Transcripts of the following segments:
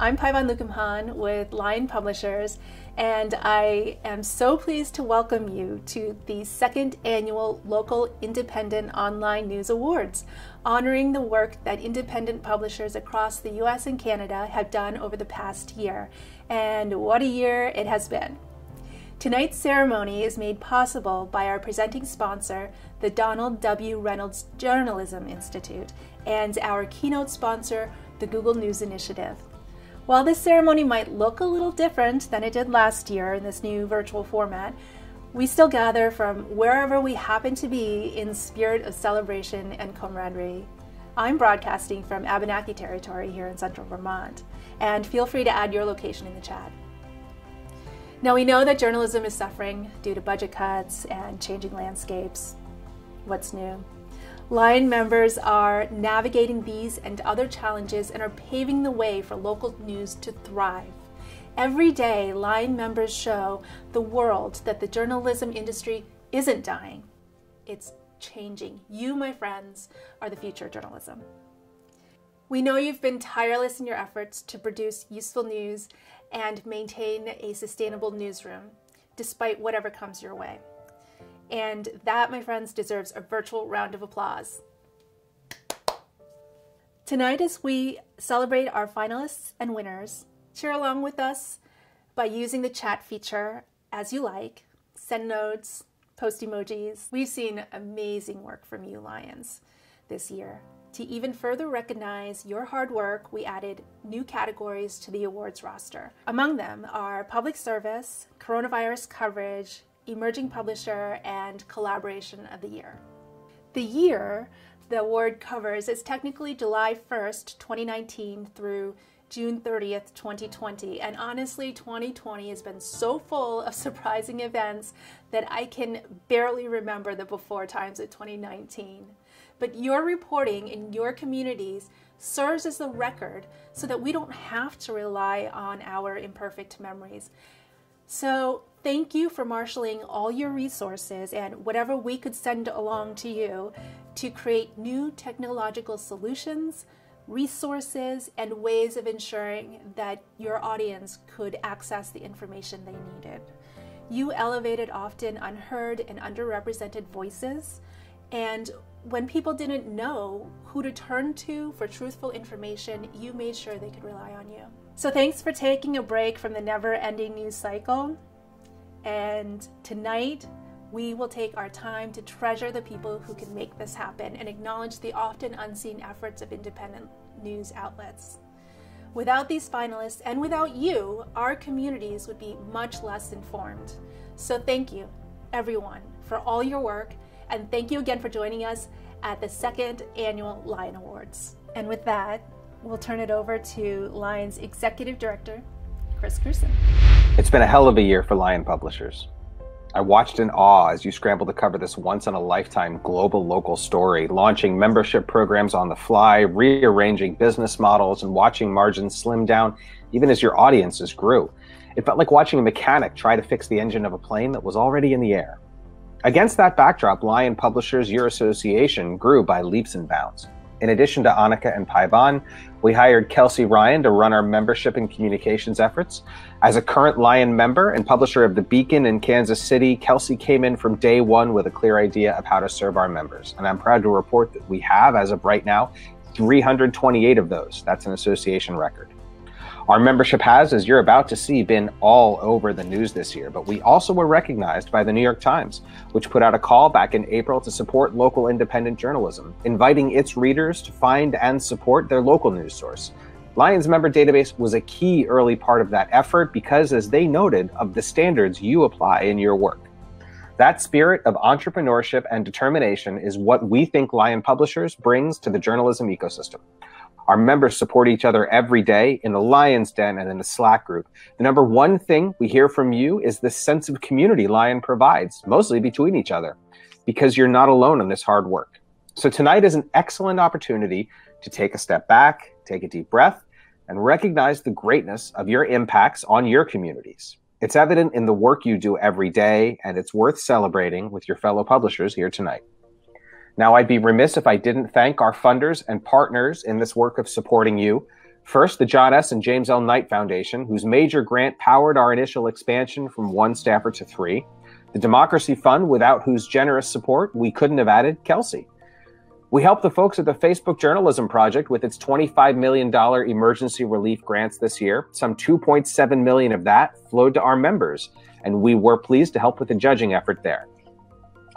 I'm Paivan Lukumhan with Lion Publishers, and I am so pleased to welcome you to the second annual Local Independent Online News Awards, honoring the work that independent publishers across the U.S. and Canada have done over the past year. And what a year it has been. Tonight's ceremony is made possible by our presenting sponsor, the Donald W. Reynolds Journalism Institute, and our keynote sponsor, the Google News Initiative. While this ceremony might look a little different than it did last year in this new virtual format, we still gather from wherever we happen to be in spirit of celebration and camaraderie. I'm broadcasting from Abenaki territory here in central Vermont, and feel free to add your location in the chat. Now, we know that journalism is suffering due to budget cuts and changing landscapes. What's new? Lion members are navigating these and other challenges and are paving the way for local news to thrive. Every day, Lion members show the world that the journalism industry isn't dying. It's changing. You, my friends, are the future of journalism. We know you've been tireless in your efforts to produce useful news and maintain a sustainable newsroom, despite whatever comes your way. And that, my friends, deserves a virtual round of applause. Tonight, as we celebrate our finalists and winners, cheer along with us by using the chat feature as you like. Send notes, post emojis. We've seen amazing work from you, Lions, this year. To even further recognize your hard work, we added new categories to the awards roster. Among them are public service, coronavirus coverage, emerging publisher, and collaboration of the year. The year the award covers is technically July 1st, 2019 through June 30th, 2020. And honestly, 2020 has been so full of surprising events that I can barely remember the before times of 2019. But your reporting in your communities serves as the record so that we don't have to rely on our imperfect memories. So thank you for marshaling all your resources and whatever we could send along to you to create new technological solutions, resources, and ways of ensuring that your audience could access the information they needed. You elevated often unheard and underrepresented voices, and when people didn't know who to turn to for truthful information, you made sure they could rely on you. So thanks for taking a break from the never-ending news cycle. And tonight, we will take our time to treasure the people who can make this happen and acknowledge the often unseen efforts of independent news outlets. Without these finalists and without you, our communities would be much less informed. So thank you, everyone, for all your work. And thank you again for joining us at the second annual Lion Awards. And with that, we'll turn it over to Lion's Executive Director, Chris Grusin. It's been a hell of a year for Lion Publishers. I watched in awe as you scrambled to cover this once-in-a-lifetime global local story, launching membership programs on the fly, rearranging business models, and watching margins slim down even as your audiences grew. It felt like watching a mechanic try to fix the engine of a plane that was already in the air. Against that backdrop, Lion Publishers, your association, grew by leaps and bounds. In addition to Annika and Paivan, we hired Kelsey Ryan to run our membership and communications efforts. As a current Lion member and publisher of The Beacon in Kansas City, Kelsey came in from day one with a clear idea of how to serve our members. And I'm proud to report that we have, as of right now, 328 of those. That's an association record. Our membership has, as you're about to see, been all over the news this year, but we also were recognized by the New York Times, which put out a call back in April to support local independent journalism, inviting its readers to find and support their local news source. Lion's member database was a key early part of that effort because, as they noted, of the standards you apply in your work. That spirit of entrepreneurship and determination is what we think Lion Publishers brings to the journalism ecosystem. Our members support each other every day in the Lion's Den and in the Slack group. The number one thing we hear from you is the sense of community Lion provides, mostly between each other, because you're not alone in this hard work. So tonight is an excellent opportunity to take a step back, take a deep breath, and recognize the greatness of your impacts on your communities. It's evident in the work you do every day, and it's worth celebrating with your fellow publishers here tonight. Now, I'd be remiss if I didn't thank our funders and partners in this work of supporting you. First, the John S. and James L. Knight Foundation, whose major grant powered our initial expansion from 1 staffer to 3. The Democracy Fund, without whose generous support we couldn't have added Kelsey. We helped the folks at the Facebook Journalism Project with its $25 million emergency relief grants this year. Some $2.7 million of that flowed to our members, and we were pleased to help with the judging effort there.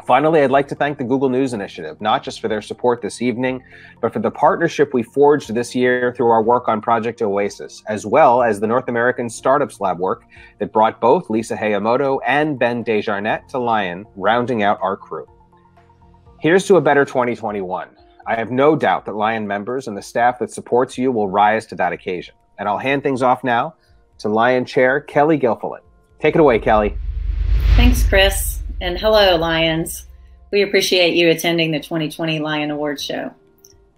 Finally, I'd like to thank the Google News Initiative, not just for their support this evening, but for the partnership we forged this year through our work on Project Oasis, as well as the North American Startups Lab work that brought both Lisa Hayamoto and Ben Desjarnette to Lion, rounding out our crew. Here's to a better 2021. I have no doubt that Lion members and the staff that supports you will rise to that occasion. And I'll hand things off now to Lion Chair Kelly Gilfollett. Take it away, Kelly. Thanks, Chris. And hello, Lions. We appreciate you attending the 2020 Lion Awards show.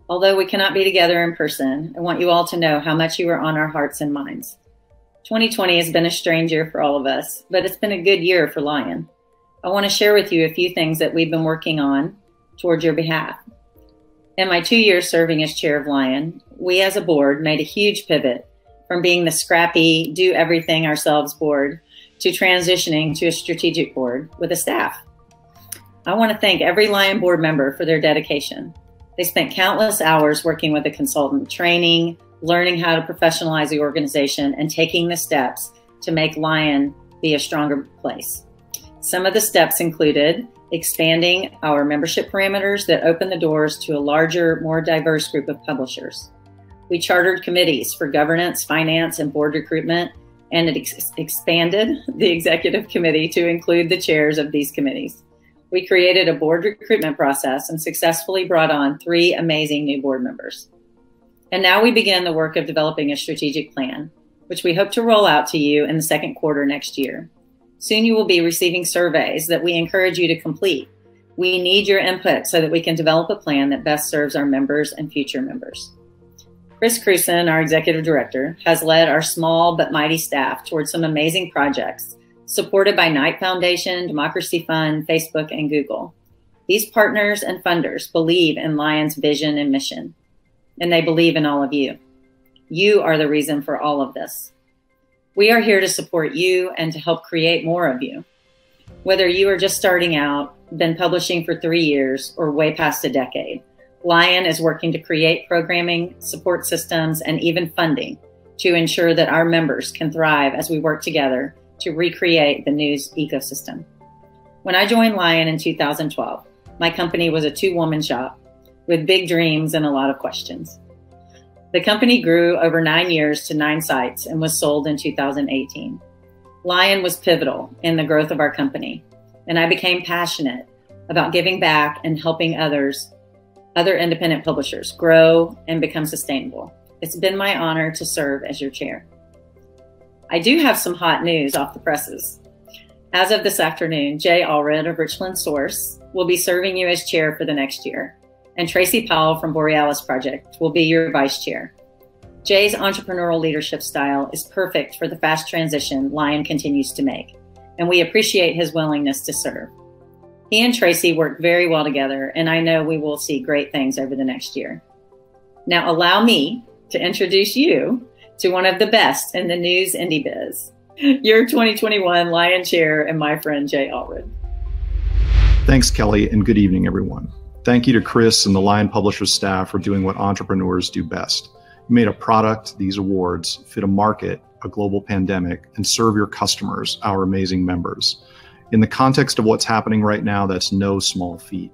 Although we cannot be together in person, I want you all to know how much you are on our hearts and minds. 2020 has been a strange year for all of us, but it's been a good year for Lion. I want to share with you a few things that we've been working on towards your behalf. In my 2 years serving as chair of Lion, we as a board made a huge pivot from being the scrappy, do everything ourselves board to transitioning to a strategic board with a staff. I want to thank every Lion board member for their dedication. They spent countless hours working with a consultant, training, learning how to professionalize the organization, and taking the steps to make Lion be a stronger place. Some of the steps included expanding our membership parameters that open the doors to a larger, more diverse group of publishers. We chartered committees for governance, finance, and board recruitment, and it expanded the executive committee to include the chairs of these committees. We created a board recruitment process and successfully brought on 3 amazing new board members. And now we begin the work of developing a strategic plan, which we hope to roll out to you in the second quarter next year. Soon you will be receiving surveys that we encourage you to complete. We need your input so that we can develop a plan that best serves our members and future members. Chris Cruson, our executive director, has led our small but mighty staff towards some amazing projects supported by Knight Foundation, Democracy Fund, Facebook, and Google. These partners and funders believe in Lion's vision and mission, and they believe in all of you. You are the reason for all of this. We are here to support you and to help create more of you. Whether you are just starting out, been publishing for 3 years, or way past a decade, Lion is working to create programming, support systems, and even funding to ensure that our members can thrive as we work together to recreate the news ecosystem. When I joined Lion in 2012, my company was a 2-woman shop with big dreams and a lot of questions. The company grew over 9 years to 9 sites and was sold in 2018. Lion was pivotal in the growth of our company, and I became passionate about giving back and helping other independent publishers grow and become sustainable. It's been my honor to serve as your chair. I do have some hot news off the presses. As of this afternoon, Jay Allred of Richland Source will be serving you as chair for the next year, and Tracy Powell from Borealis Project will be your vice chair. Jay's entrepreneurial leadership style is perfect for the fast transition Lion continues to make, and we appreciate his willingness to serve. He and Tracy work very well together, and I know we will see great things over the next year. Now allow me to introduce you to one of the best in the news indie biz, your 2021 Lion Chair and my friend Jay Allred. Thanks, Kelly, and good evening, everyone. Thank you to Chris and the Lion Publishers staff for doing what entrepreneurs do best. You made a product, these awards, fit a market, a global pandemic, and serve your customers, our amazing members. In the context of what's happening right now, that's no small feat.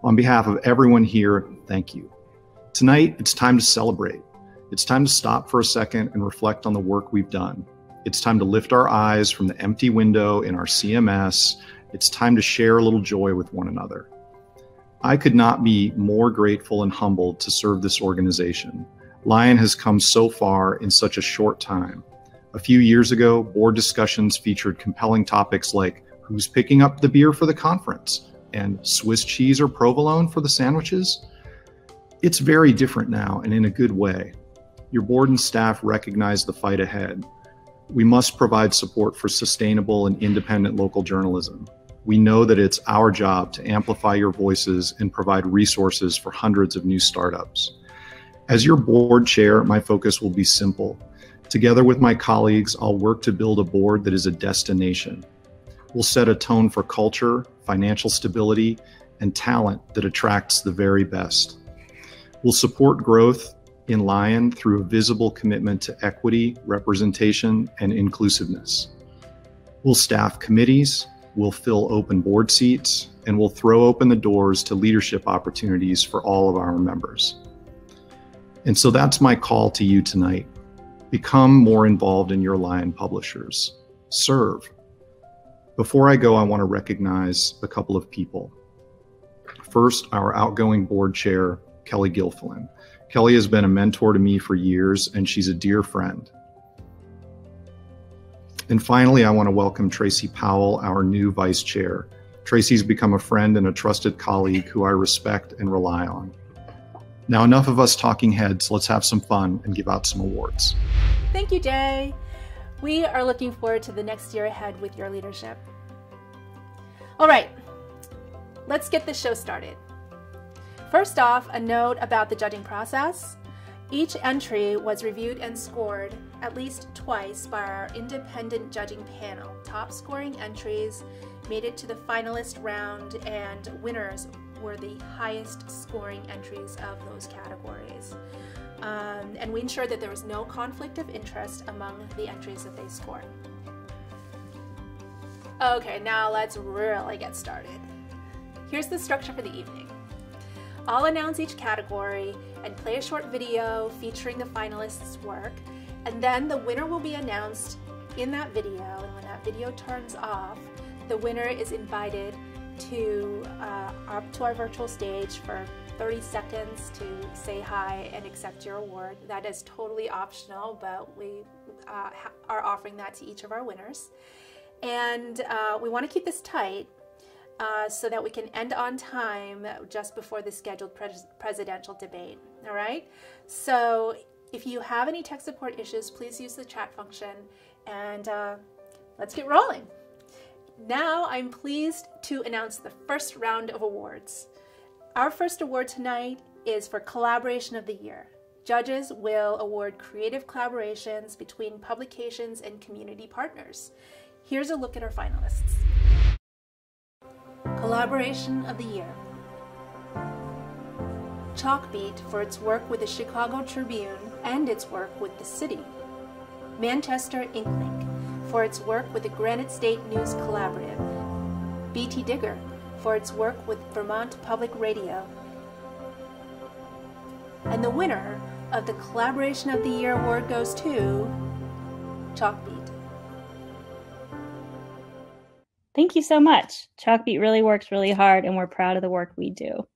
On behalf of everyone here, thank you. Tonight, it's time to celebrate. It's time to stop for a second and reflect on the work we've done. It's time to lift our eyes from the empty window in our CMS. It's time to share a little joy with one another. I could not be more grateful and humbled to serve this organization. Lion has come so far in such a short time. A few years ago, board discussions featured compelling topics like who's picking up the beer for the conference and Swiss cheese or provolone for the sandwiches. It's very different now, and in a good way. Your board and staff recognize the fight ahead. We must provide support for sustainable and independent local journalism. We know that it's our job to amplify your voices and provide resources for hundreds of new startups. As your board chair, my focus will be simple. Together with my colleagues, I'll work to build a board that is a destination. We'll set a tone for culture, financial stability, and talent that attracts the very best. We'll support growth in Lion through a visible commitment to equity, representation, and inclusiveness. We'll staff committees, we'll fill open board seats, and we'll throw open the doors to leadership opportunities for all of our members. And so that's my call to you tonight. Become more involved in your Lion publishers. Serve. Before I go, I want to recognize a couple of people. First, our outgoing board chair, Kelly Gilfillan. Kelly has been a mentor to me for years, and she's a dear friend. And finally, I want to welcome Tracy Powell, our new vice chair. Tracy's become a friend and a trusted colleague who I respect and rely on. Now, enough of us talking heads. Let's have some fun and give out some awards. Thank you, Jay. We are looking forward to the next year ahead with your leadership. All right, let's get the show started. First off, a note about the judging process. Each entry was reviewed and scored at least twice by our independent judging panel. Top scoring entries made it to the finalist round, and winners were the highest scoring entries of those categories. And we ensured that there was no conflict of interest among the entries that they scored. Okay, now let's really get started. Here's the structure for the evening. I'll announce each category and play a short video featuring the finalists' work, and then the winner will be announced in that video, and when that video turns off, the winner is invited to up to our virtual stage for 30 seconds to say hi and accept your award. That is totally optional, but we are offering that to each of our winners. And we want to keep this tight so that we can end on time just before the scheduled presidential debate. All right? So if you have any tech support issues, please use the chat function, and let's get rolling. Now I'm pleased to announce the first round of awards. Our first award tonight is for Collaboration of the Year. Judges will award creative collaborations between publications and community partners. Here's a look at our finalists. Collaboration of the Year. Chalkbeat for its work with the Chicago Tribune and its work with the city. Manchester Inklink for its work with the Granite State News Collaborative. BT Digger for its work with Vermont Public Radio. And the winner of the Collaboration of the Year award goes to Chalkbeat. Thank you so much. Chalkbeat really works really hard, and we're proud of the work we do.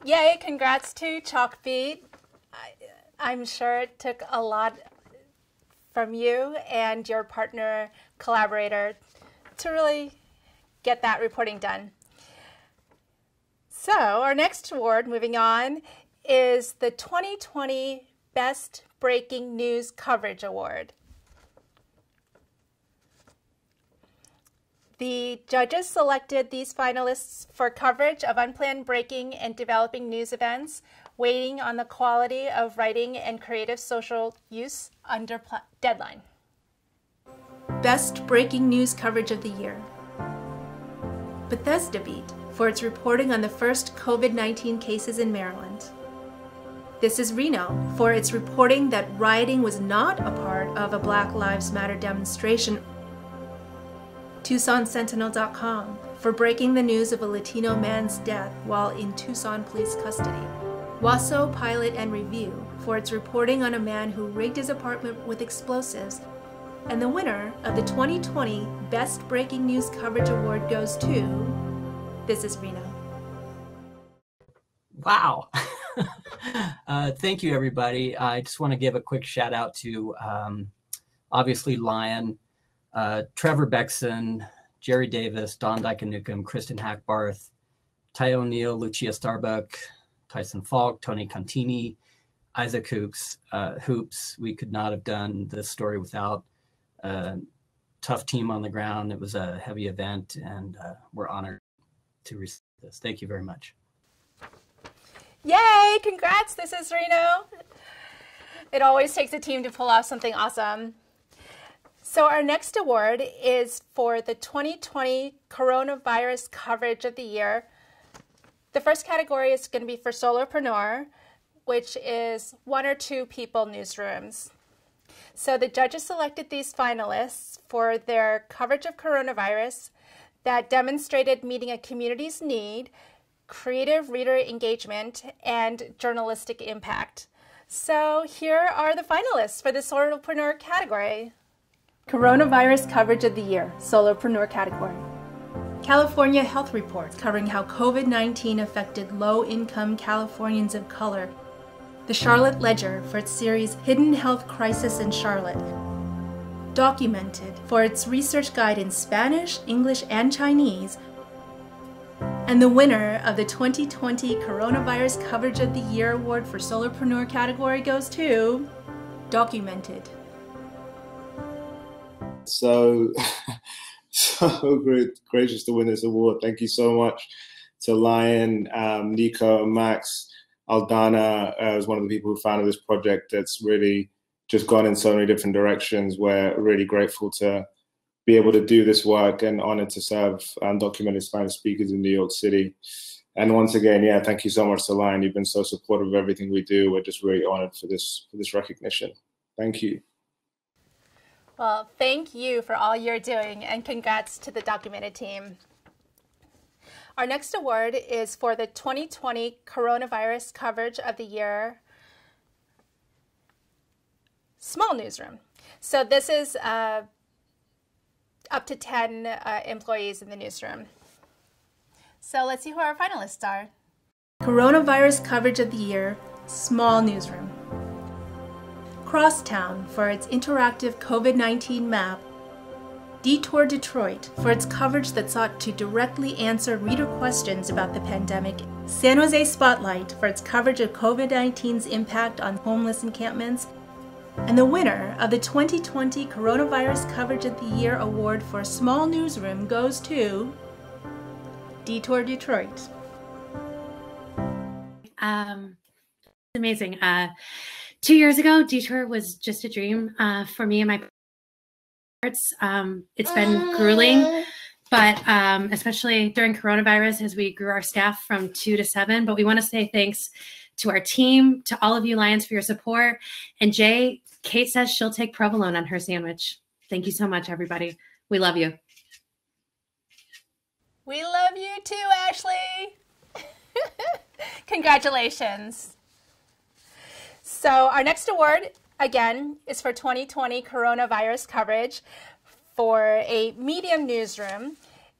Yay, congrats to Chalkbeat. I'm sure it took a lot from you and your partner collaborator to really get that reporting done. So our next award, moving on, is the 2020 Best Breaking News Coverage Award. The judges selected these finalists for coverage of unplanned breaking and developing news events, weighing on the quality of writing and creative social use under deadline. Best Breaking News Coverage of the Year. Bethesda Beat for its reporting on the first COVID-19 cases in Maryland. This is Reno for its reporting that rioting was not a part of a Black Lives Matter demonstration. TucsonSentinel.com for breaking the news of a Latino man's death while in Tucson police custody. Waso Pilot and Review for its reporting on a man who rigged his apartment with explosives. And the winner of the 2020 Best Breaking News Coverage Award goes to This is Reno. Wow. Thank you, everybody. I just want to give a quick shout out to obviously Lion, Trevor Beckson, Jerry Davis, Don Dyke-Newcomb, Kristen Hackbarth, Ty O'Neill, Lucia Starbuck, Tyson Falk, Tony Contini, Isaac Hoops. We could not have done this story without a tough team on the ground. It was a heavy event, and we're honored to receive this. Thank you very much. Yay, congrats, this is Reno. It always takes a team to pull off something awesome. So our next award is for the 2020 Coronavirus Coverage of the Year. The first category is going to be for Solopreneur, which is 1 or 2 people newsrooms. So the judges selected these finalists for their coverage of coronavirus that demonstrated meeting a community's need, creative reader engagement, and journalistic impact. So here are the finalists for the Solopreneur category. Coronavirus Coverage of the Year, Solopreneur category. California Health Report, covering how COVID-19 affected low-income Californians of color. The Charlotte Ledger, for its series Hidden Health Crisis in Charlotte. Documented, for its research guide in Spanish, English, and Chinese. And the winner of the 2020 Coronavirus Coverage of the Year Award for Solopreneur category goes to Documented. So gracious to win this award. Thank you so much to Lion, Nico, and Max. Aldana is one of the people who founded this project that's really just gone in so many different directions. We're really grateful to be able to do this work and honored to serve undocumented Spanish speakers in New York City. And once again, yeah, thank you so much to Lion. You've been so supportive of everything we do. We're just really honored for this recognition. Thank you. Well, thank you for all you're doing, and congrats to the Documented team. Our next award is for the 2020 Coronavirus Coverage of the Year Small Newsroom. So this is up to 10 employees in the newsroom. So let's see who our finalists are. Coronavirus Coverage of the Year Small Newsroom. Crosstown, for its interactive COVID-19 map. Detour Detroit, for its coverage that sought to directly answer reader questions about the pandemic. San Jose Spotlight, for its coverage of COVID-19's impact on homeless encampments. And the winner of the 2020 Coronavirus Coverage of the Year Award for Small Newsroom goes to Detour Detroit. Amazing. 2 years ago, Detour was just a dream for me and my parents. It's been grueling, but especially during coronavirus as we grew our staff from 2 to 7. But we want to say thanks to our team, to all of you Lions for your support. And Jay, Kate says she'll take provolone on her sandwich. Thank you so much, everybody. We love you. We love you too, Ashley. Congratulations. So our next award, again, is for 2020 Coronavirus Coverage for a medium newsroom.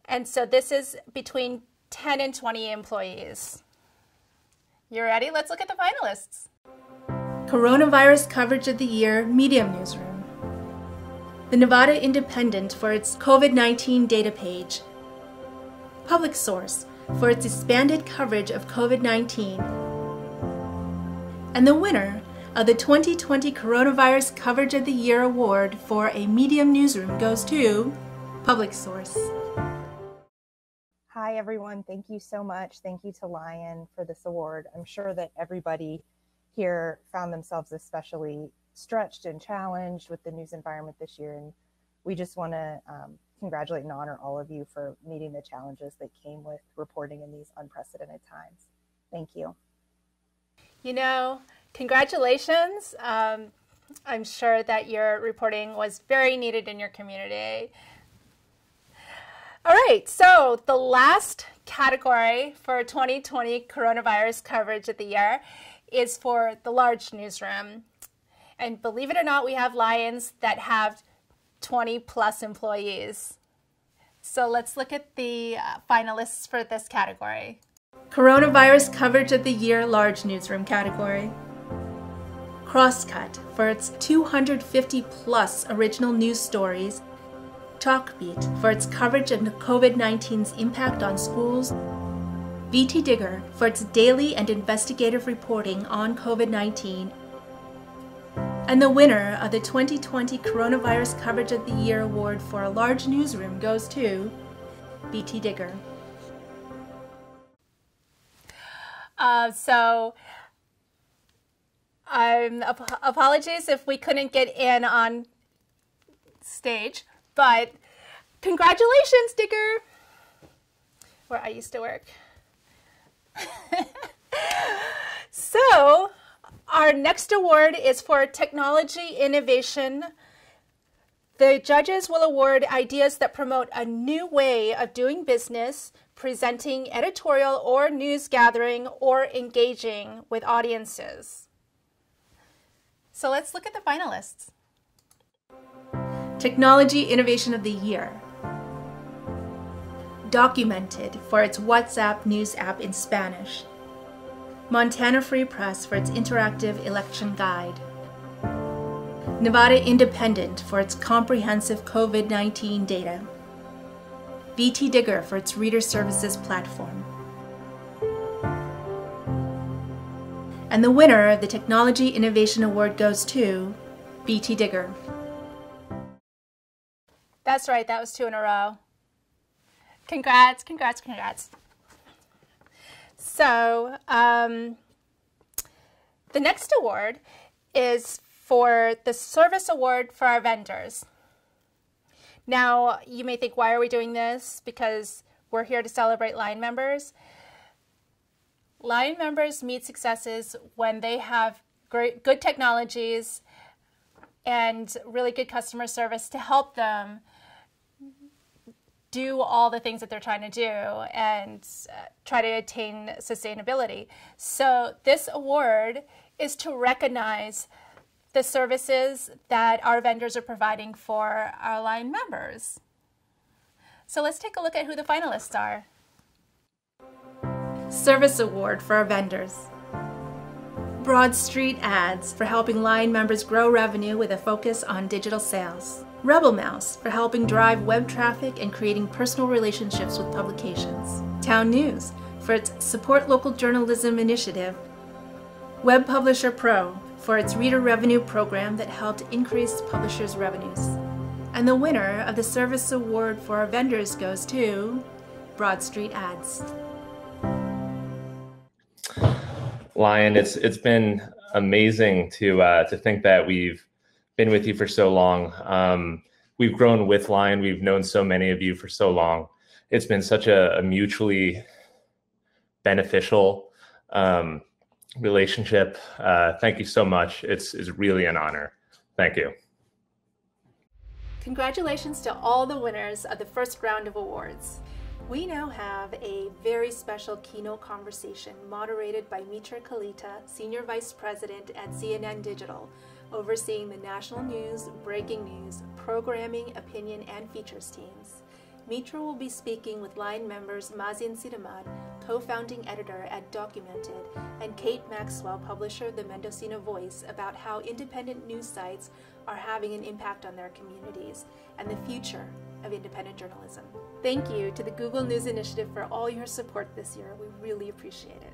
And so this is between 10 and 20 employees. You ready? Let's look at the finalists. Coronavirus Coverage of the Year Medium Newsroom. The Nevada Independent for its COVID-19 data page. Public Source for its expanded coverage of COVID-19. And the winner of the 2020 Coronavirus Coverage of the Year Award for a medium newsroom goes to Public Source. Hi, everyone. Thank you so much. Thank you to Lion for this award. I'm sure that everybody here found themselves especially stretched and challenged with the news environment this year. And we just want to congratulate and honor all of you for meeting the challenges that came with reporting in these unprecedented times. Thank you. You know, congratulations. I'm sure that your reporting was very needed in your community. All right, so the last category for 2020 Coronavirus Coverage of the Year is for the large newsroom. And believe it or not, we have Lions that have 20 plus employees. So let's look at the finalists for this category. Coronavirus Coverage of the Year Large Newsroom category. Crosscut for its 250 plus original news stories. Chalkbeat for its coverage of COVID-19's impact on schools. VT Digger for its daily and investigative reporting on COVID-19. And the winner of the 2020 Coronavirus Coverage of the Year Award for a large newsroom goes to VT Digger. So apologies if we couldn't get in on stage, but congratulations, Digger, where I used to work. So our next award is for technology innovation. The judges will award ideas that promote a new way of doing business, presenting editorial or news gathering, or engaging with audiences. So let's look at the finalists. Technology Innovation of the Year. Documented for its WhatsApp news app in Spanish. Montana Free Press for its interactive election guide. Nevada Independent for its comprehensive COVID-19 data. BT Digger for its reader services platform. And the winner of the Technology Innovation Award goes to BT Digger. That's right, that was 2 in a row. Congrats, congrats, congrats. So the next award is for the Service Award for our vendors. Now, you may think, why are we doing this? Because we're here to celebrate Lion members. Lion members meet successes when they have good technologies and really good customer service to help them do all the things that they're trying to do and try to attain sustainability. So this award is to recognize the services that our vendors are providing for our Lion members. So let's take a look at who the finalists are. Service Award for our vendors. Broad Street Ads for helping Lion members grow revenue with a focus on digital sales. Rebel Mouse for helping drive web traffic and creating personal relationships with publications. Town News for its Support Local Journalism initiative. Web Publisher Pro for its reader revenue program that helped increase publishers' revenues. And the winner of the Service Award for our vendors goes to Broad Street Ads. Lion, it's been amazing to think that we've been with you for so long. We've grown with Lion. We've known so many of you for so long. It's been such a mutually beneficial relationship. Thank you so much. It's really an honor. Thank you. Congratulations to all the winners of the first round of awards. We now have a very special keynote conversation moderated by Mitra Kalita, Senior Vice President at CNN Digital, overseeing the national news, breaking news, programming, opinion, and features teams. Mitra will be speaking with Lion members Mazin Sidamad, co-founding editor at Documented, and Kate Maxwell, publisher of the Mendocino Voice, about how independent news sites are having an impact on their communities and the future of independent journalism. Thank you to the Google News Initiative for all your support this year. We really appreciate it.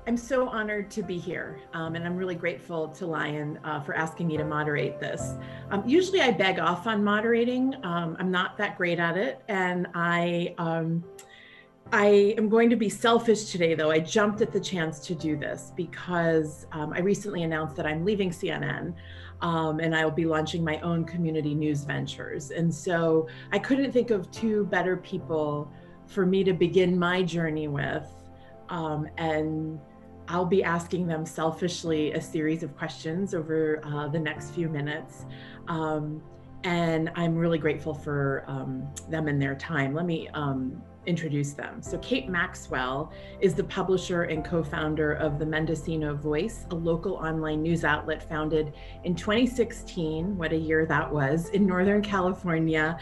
I'm so honored to be here, and I'm really grateful to Lion for asking me to moderate this. Usually I beg off on moderating. I'm not that great at it, and I am going to be selfish today, though. I jumped at the chance to do this because I recently announced that I'm leaving CNN, and I will be launching my own community news ventures. And so I couldn't think of two better people for me to begin my journey with, and I'll be asking them selfishly a series of questions over the next few minutes. And I'm really grateful for them and their time. Let me introduce them. So Kate Maxwell is the publisher and co-founder of the Mendocino Voice, a local online news outlet founded in 2016, what a year that was, in Northern California.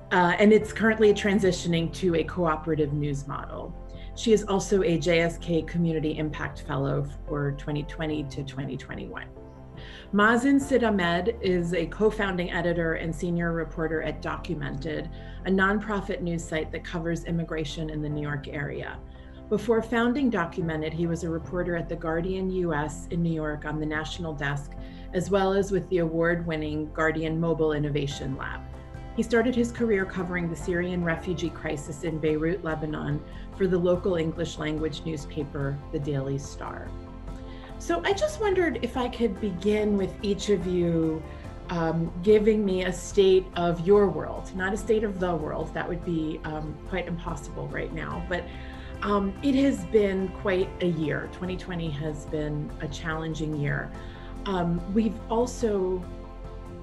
And it's currently transitioning to a cooperative news model. She is also a JSK Community Impact Fellow for 2020 to 2021. Mazin Sidamad is a co-founding editor and senior reporter at Documented, a nonprofit news site that covers immigration in the New York area. Before founding Documented, he was a reporter at the Guardian U.S. in New York on the national desk, as well as with the award-winning Guardian Mobile Innovation Lab. He started his career covering the Syrian refugee crisis in Beirut, Lebanon, for the local English language newspaper, The Daily Star. So I just wondered if I could begin with each of you giving me a state of your world, not a state of the world. That would be quite impossible right now, but it has been quite a year. 2020 has been a challenging year. We've also,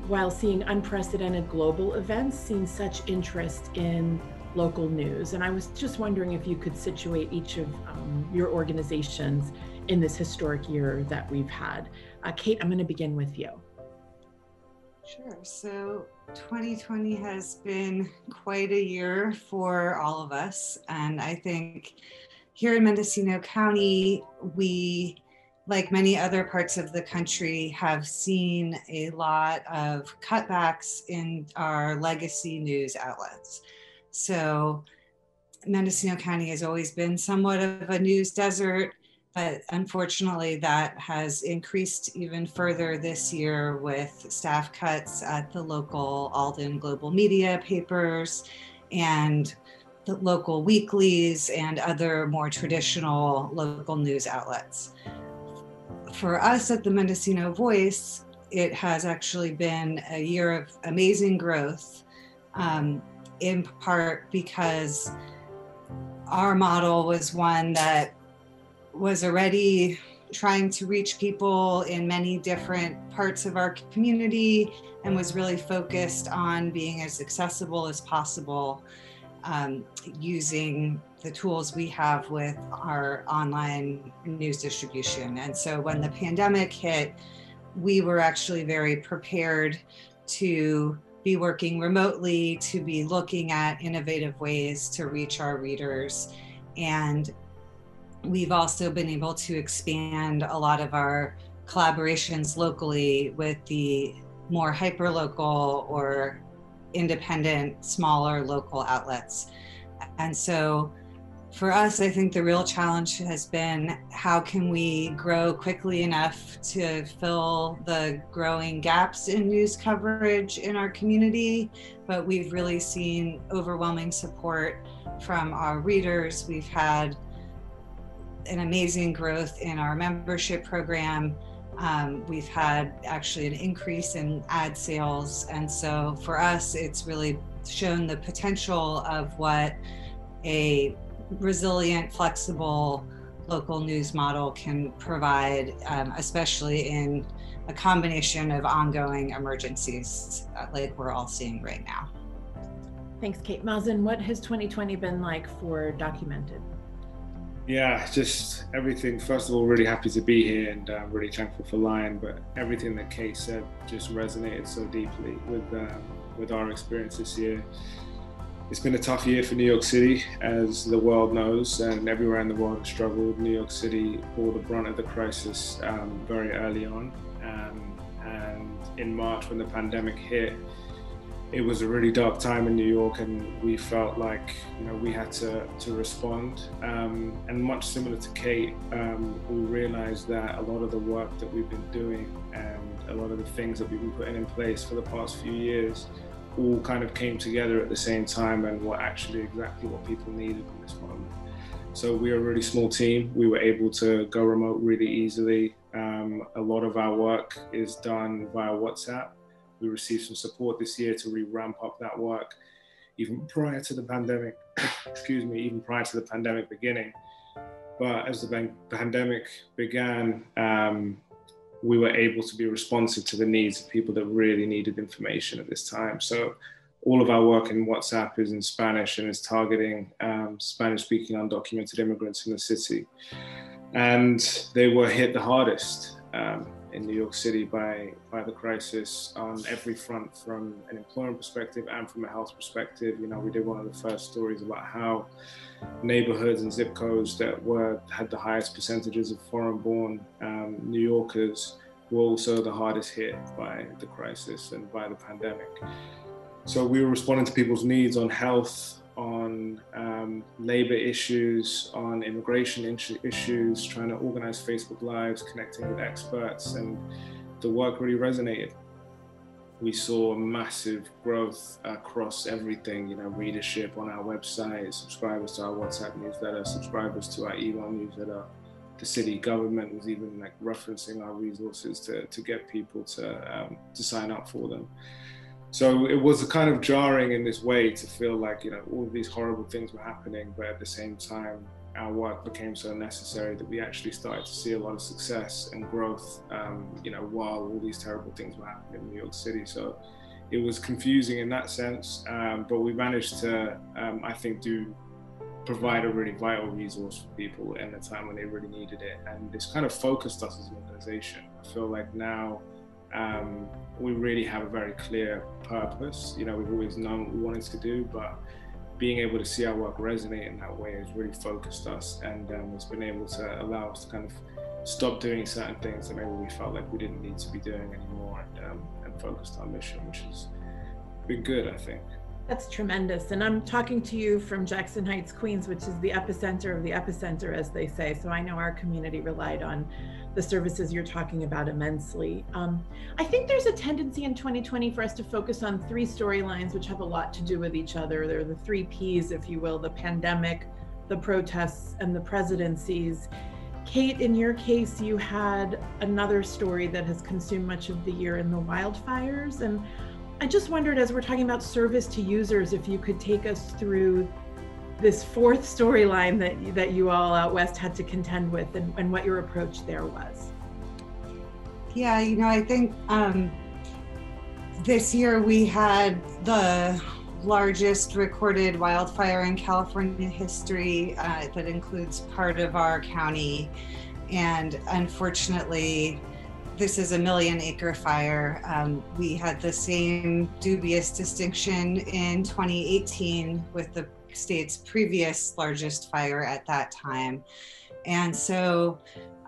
while seeing unprecedented global events, seen such interest in local news. And I was just wondering if you could situate each of your organizations in this historic year that we've had. Kate, I'm going to begin with you. Sure. So 2020 has been quite a year for all of us. And I think here in Mendocino County, we, like many other parts of the country, have seen a lot of cutbacks in our legacy news outlets. So Mendocino County has always been somewhat of a news desert, but unfortunately that has increased even further this year with staff cuts at the local Alden Global Media papers and the local weeklies and other more traditional local news outlets. For us at the Mendocino Voice, it has actually been a year of amazing growth, in part because our model was one that was already trying to reach people in many different parts of our community and was really focused on being as accessible as possible, using the tools we have with our online news distribution. And so when the pandemic hit, we were actually very prepared to be working remotely, to be looking at innovative ways to reach our readers. And we've also been able to expand a lot of our collaborations locally with the more hyperlocal or independent, smaller local outlets. And so for us, I think the real challenge has been how can we grow quickly enough to fill the growing gaps in news coverage in our community. But we've really seen overwhelming support from our readers. We've had an amazing growth in our membership program. We've had actually an increase in ad sales. And so for us, it's really shown the potential of what a resilient, flexible local news model can provide, especially in a combination of ongoing emergencies like we're all seeing right now. Thanks, Kate. Mazen, what has 2020 been like for Documented? Yeah, just everything. First of all, really happy to be here and really thankful for Lion, but everything that Kate said just resonated so deeply with our experience this year. It's been a tough year for New York City, as the world knows, and everywhere in the world has struggled. New York City bore the brunt of the crisis very early on. And in March, when the pandemic hit, it was a really dark time in New York, and we felt like we had to respond. And much similar to Kate, we realized that a lot of the work that we've been doing and a lot of the things that we've been putting in place for the past few years all kind of came together at the same time and were actually exactly what people needed in this moment. So we are a really small team. We were able to go remote really easily. A lot of our work is done via WhatsApp. We received some support this year to re-ramp up that work, even prior to the pandemic, even prior to the pandemic beginning. But as the pandemic began, we were able to be responsive to the needs of people that really needed information at this time. So all of our work in WhatsApp is in Spanish and is targeting Spanish-speaking undocumented immigrants in the city. And they were hit the hardest in New York City by the crisis on every front, from an employment perspective and from a health perspective. We did one of the first stories about how neighborhoods and zip codes that had the highest percentages of foreign-born New Yorkers were also the hardest hit by the crisis and by the pandemic. So we were responding to people's needs on health, on labor issues, on immigration issues, trying to organize Facebook Lives, connecting with experts, and the work really resonated. we saw massive growth across everything, readership on our website, subscribers to our WhatsApp newsletter, subscribers to our email newsletter. The city government was even referencing our resources to get people to sign up for them. So it was kind of jarring in this way to feel like, all of these horrible things were happening, but at the same time, our work became so necessary that we actually started to see a lot of success and growth, while all these terrible things were happening in New York City. So it was confusing in that sense, but we managed to, I think, provide a really vital resource for people in a time when they really needed it. And this kind of focused us as an organization. I feel like now we really have a very clear purpose. We've always known what we wanted to do, but being able to see our work resonate in that way has really focused us, and has been able to allow us to kind of stop doing certain things that maybe we felt like we didn't need to be doing anymore, and focused on mission, which has been good, I think. That's tremendous. And I'm talking to you from Jackson Heights, Queens, which is the epicenter of the epicenter, as they say. So I know our community relied on the services you're talking about immensely. I think there's a tendency in 2020 for us to focus on three storylines, which have a lot to do with each other. They're the three Ps, if you will: the pandemic, the protests, and the presidencies. Kate, in your case, you had another story that has consumed much of the year in the wildfires. And I just wondered, as we're talking about service to users, if you could take us through this fourth storyline that you all out west had to contend with, and what your approach there was. Yeah, I think this year we had the largest recorded wildfire in California history that includes part of our county. And unfortunately, this is a 1 million acre fire. We had the same dubious distinction in 2018 with the state's previous largest fire at that time. And so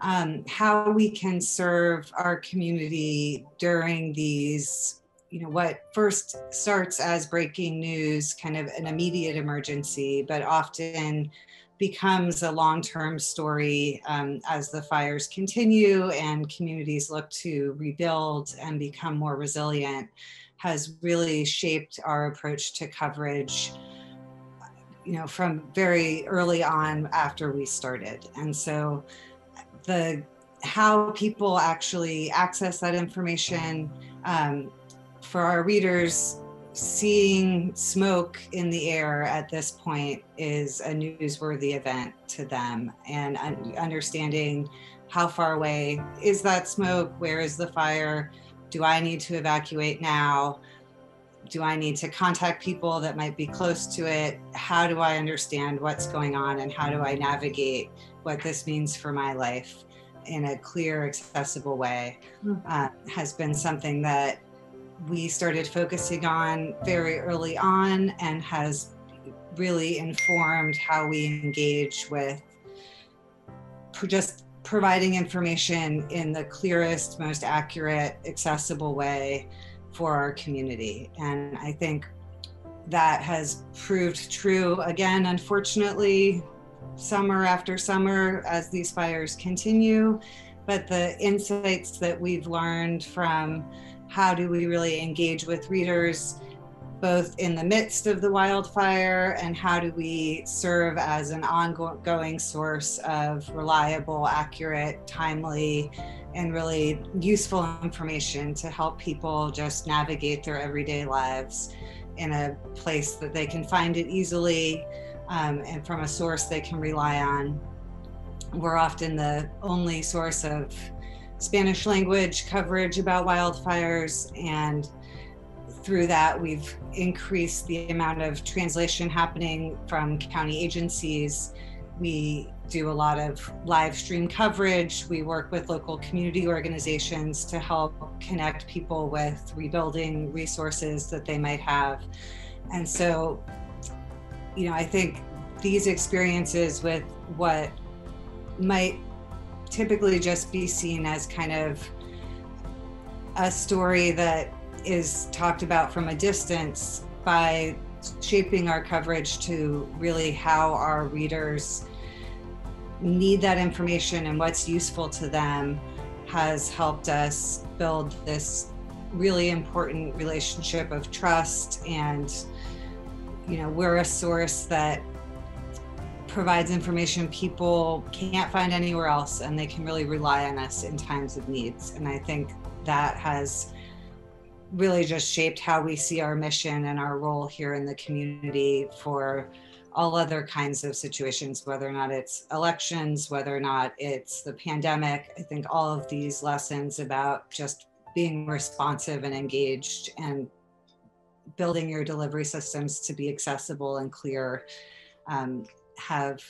how we can serve our community during these, what first starts as breaking news, kind of an immediate emergency, but often becomes a long-term story as the fires continue and communities look to rebuild and become more resilient, has really shaped our approach to coverage, from very early on after we started. And so how people actually access that information, for our readers, seeing smoke in the air at this point is a newsworthy event to them, and understanding how far away is that smoke, where is the fire, do I need to evacuate now, do I need to contact people that might be close to it, how do I understand what's going on, and how do I navigate what this means for my life in a clear, accessible way, has been something that we started focusing on very early on, and has really informed how we engage with just providing information in the clearest, most accurate, accessible way for our community. And I think that has proved true again, unfortunately, summer after summer as these fires continue. But the insights that we've learned from how do we really engage with readers, both in the midst of the wildfire, and how do we serve as an ongoing source of reliable, accurate, timely, and really useful information to help people just navigate their everyday lives in a place that they can find it easily, and from a source they can rely on. We're often the only source of Spanish language coverage about wildfires, and through that we've increased the amount of translation happening from county agencies. We do a lot of live stream coverage. We work with local community organizations to help connect people with rebuilding resources that they might have. And so, I think these experiences with what might typically just be seen as kind of a story that is talked about from a distance, by shaping our coverage to really how our readers need that information and what's useful to them, has helped us build this really important relationship of trust, and we're a source that provides information people can't find anywhere else, and they can really rely on us in times of needs. And I think that has really just shaped how we see our mission and our role here in the community for all other kinds of situations, whether or not it's elections, whether or not it's the pandemic. I think all of these lessons about just being responsive and engaged and building your delivery systems to be accessible and clear have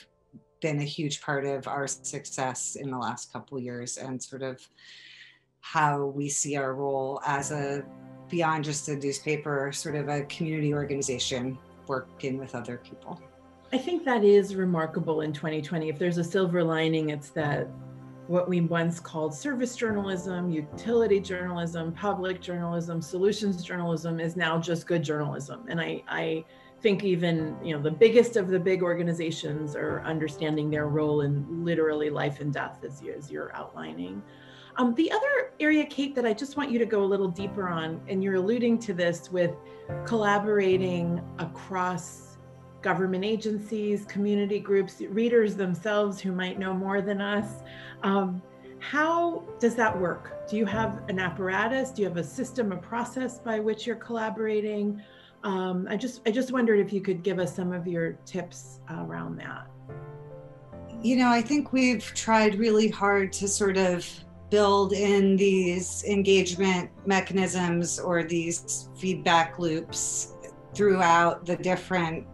been a huge part of our success in the last couple of years, and sort of how we see our role as beyond just a newspaper, sort of a community organization working with other people. I think that is remarkable in 2020. If there's a silver lining, it's that what we once called service journalism, utility journalism, public journalism, solutions journalism is now just good journalism. And I think even the biggest of the big organizations are understanding their role in literally life and death, as you're outlining. The other area, Kate, that I just want you to go a little deeper on, and you're alluding to this with collaborating across government agencies, community groups, readers themselves who might know more than us. How does that work? Do you have an apparatus? Do you have a system, a process by which you're collaborating? I just wondered if you could give us some of your tips around that. I think we've tried really hard to sort of build in these engagement mechanisms or these feedback loops throughout the different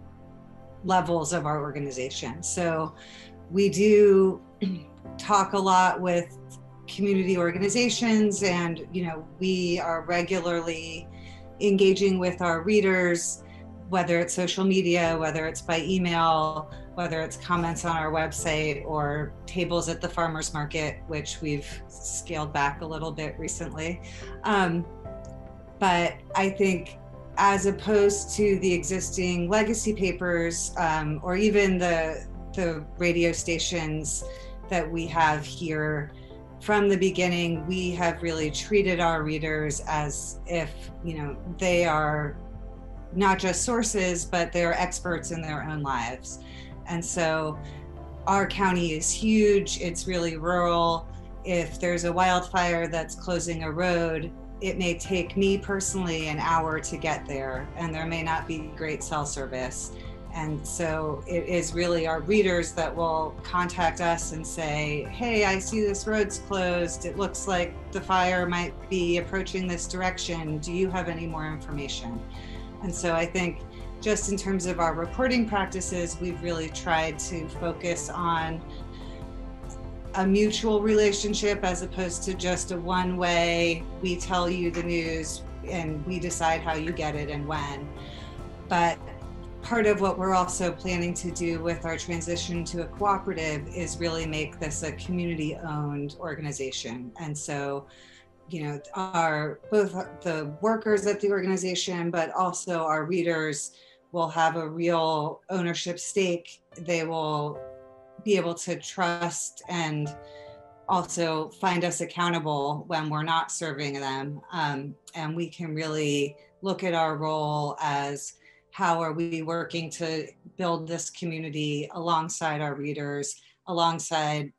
levels of our organization. So we do talk a lot with community organizations, and we are regularly engaging with our readers, whether it's social media, whether it's by email, whether it's comments on our website or tables at the farmers market, which we've scaled back a little bit recently. But I think as opposed to the existing legacy papers or even the radio stations that we have here, from the beginning, we have really treated our readers as if, they are not just sources, but they're experts in their own lives. And so our county is huge. It's really rural. If there's a wildfire that's closing a road, it may take me personally an hour to get there, and there may not be great cell service. And so it is really our readers that will contact us and say, hey, I see this road's closed. It looks like the fire might be approaching this direction. Do you have any more information? And so I think just in terms of our reporting practices, we've really tried to focus on a mutual relationship as opposed to just a one-way, we tell you the news and we decide how you get it and when. But part of what we're also planning to do with our transition to a cooperative is really make this a community-owned organization. And so, both the workers at the organization, but also our readers will have a real ownership stake. They will be able to trust and also find us accountable when we're not serving them. And we can really look at our role as how are we working to build this community alongside our readers, alongside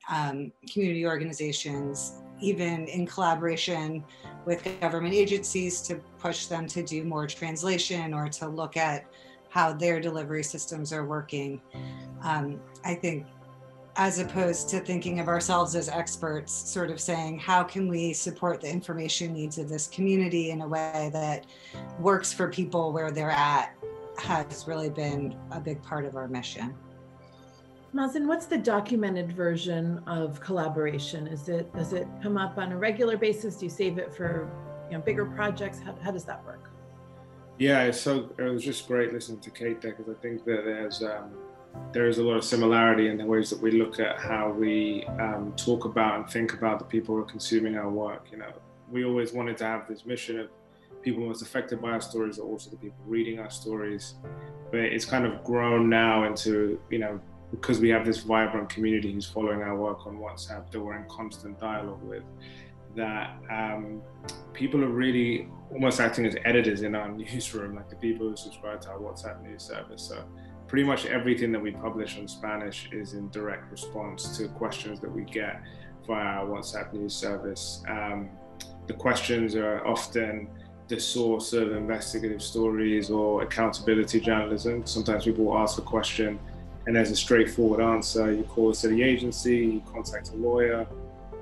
community organizations, even in collaboration with government agencies to push them to do more translation or to look at how their delivery systems are working. I think as opposed to thinking of ourselves as experts, sort of saying, how can we support the information needs of this community in a way that works for people where they're at, has really been a big part of our mission. Mazen, what's the documented version of collaboration? Does it come up on a regular basis? Do you save it for bigger projects? How does that work? Yeah, it was just great listening to Kate there, because I think that there is a lot of similarity in the ways that we look at how we talk about and think about the people who are consuming our work. We always wanted to have this mission of people most affected by our stories are also the people reading our stories, but it's kind of grown now into, because we have this vibrant community who's following our work on WhatsApp that we're in constant dialogue with, that people are really almost acting as editors in our newsroom, like the people who subscribe to our WhatsApp news service. So pretty much everything that we publish in Spanish is in direct response to questions that we get via our WhatsApp news service. The questions are often the source of investigative stories or accountability journalism. Sometimes people will ask a question and there's a straightforward answer. You call a city agency, you contact a lawyer,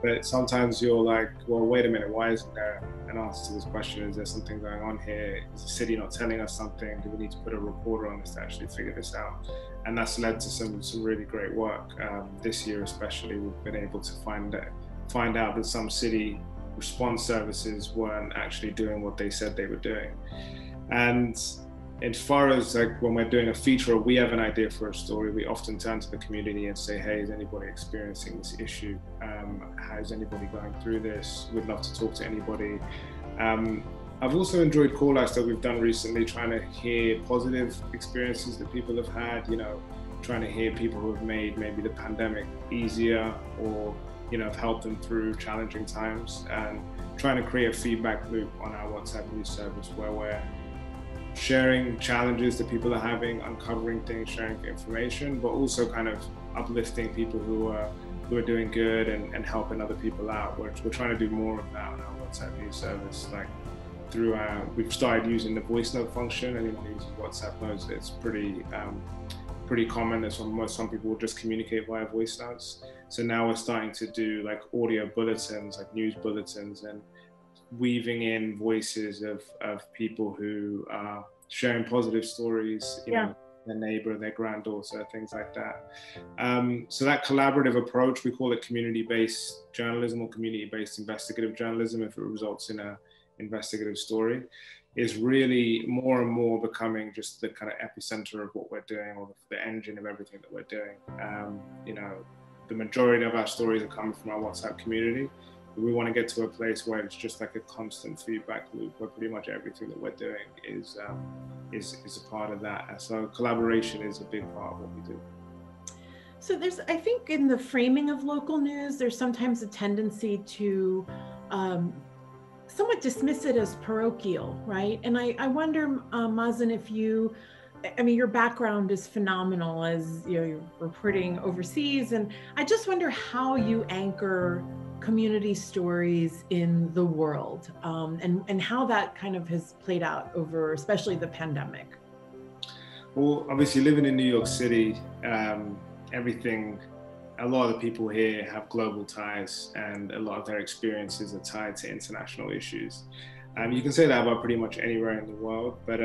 but sometimes you're like, well, wait a minute, why isn't there an answer to this question? Is there something going on here? Is the city not telling us something? Do we need to put a reporter on this to actually figure this out? And that's led to some really great work. This year especially, we've been able to find out that some city response services weren't actually doing what they said they were doing. And as far as like when we're doing a feature or we have an idea for a story, we often turn to the community and say, hey, is anybody experiencing this issue? How is anybody going through this? We'd love to talk to anybody. I've also enjoyed call-outs that we've done recently, trying to hear positive experiences that people have had, you know, trying to hear people who have made maybe the pandemic easier or, you know, have helped them through challenging times, and trying to create a feedback loop on our WhatsApp news service where we're sharing challenges that people are having, uncovering things, sharing information, but also kind of uplifting people who are doing good and helping other people out. We're trying to do more of that on our WhatsApp news service. Like we've started using the voice note function. Anyone who uses WhatsApp knows that it's pretty common that some people will just communicate via voice notes. So now we're starting to do like audio bulletins, like news bulletins, and weaving in voices of people who are sharing positive stories, you know, their neighbor, their granddaughter, things like that. So that collaborative approach, we call it community-based journalism or community-based investigative journalism if it results in an investigative story, is really more and more becoming just the kind of epicenter of what we're doing, or the engine of everything that we're doing. You know, the majority of our stories are coming from our WhatsApp community. We want to get to a place where it's just like a constant feedback loop, where pretty much everything that we're doing is a part of that. And so collaboration is a big part of what we do. So I think in the framing of local news, there's sometimes a tendency to somewhat dismiss it as parochial, right? And I wonder, Mazen, if your background is phenomenal as you're reporting overseas, and I just wonder how you anchor community stories in the world, and how that kind of has played out over, especially the pandemic. Well, obviously living in New York City, a lot of the people here have global ties, and a lot of their experiences are tied to international issues. You can say that about pretty much anywhere in the world, but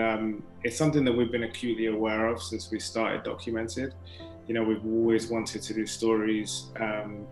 it's something that we've been acutely aware of since we started Documented. You know, we've always wanted to do stories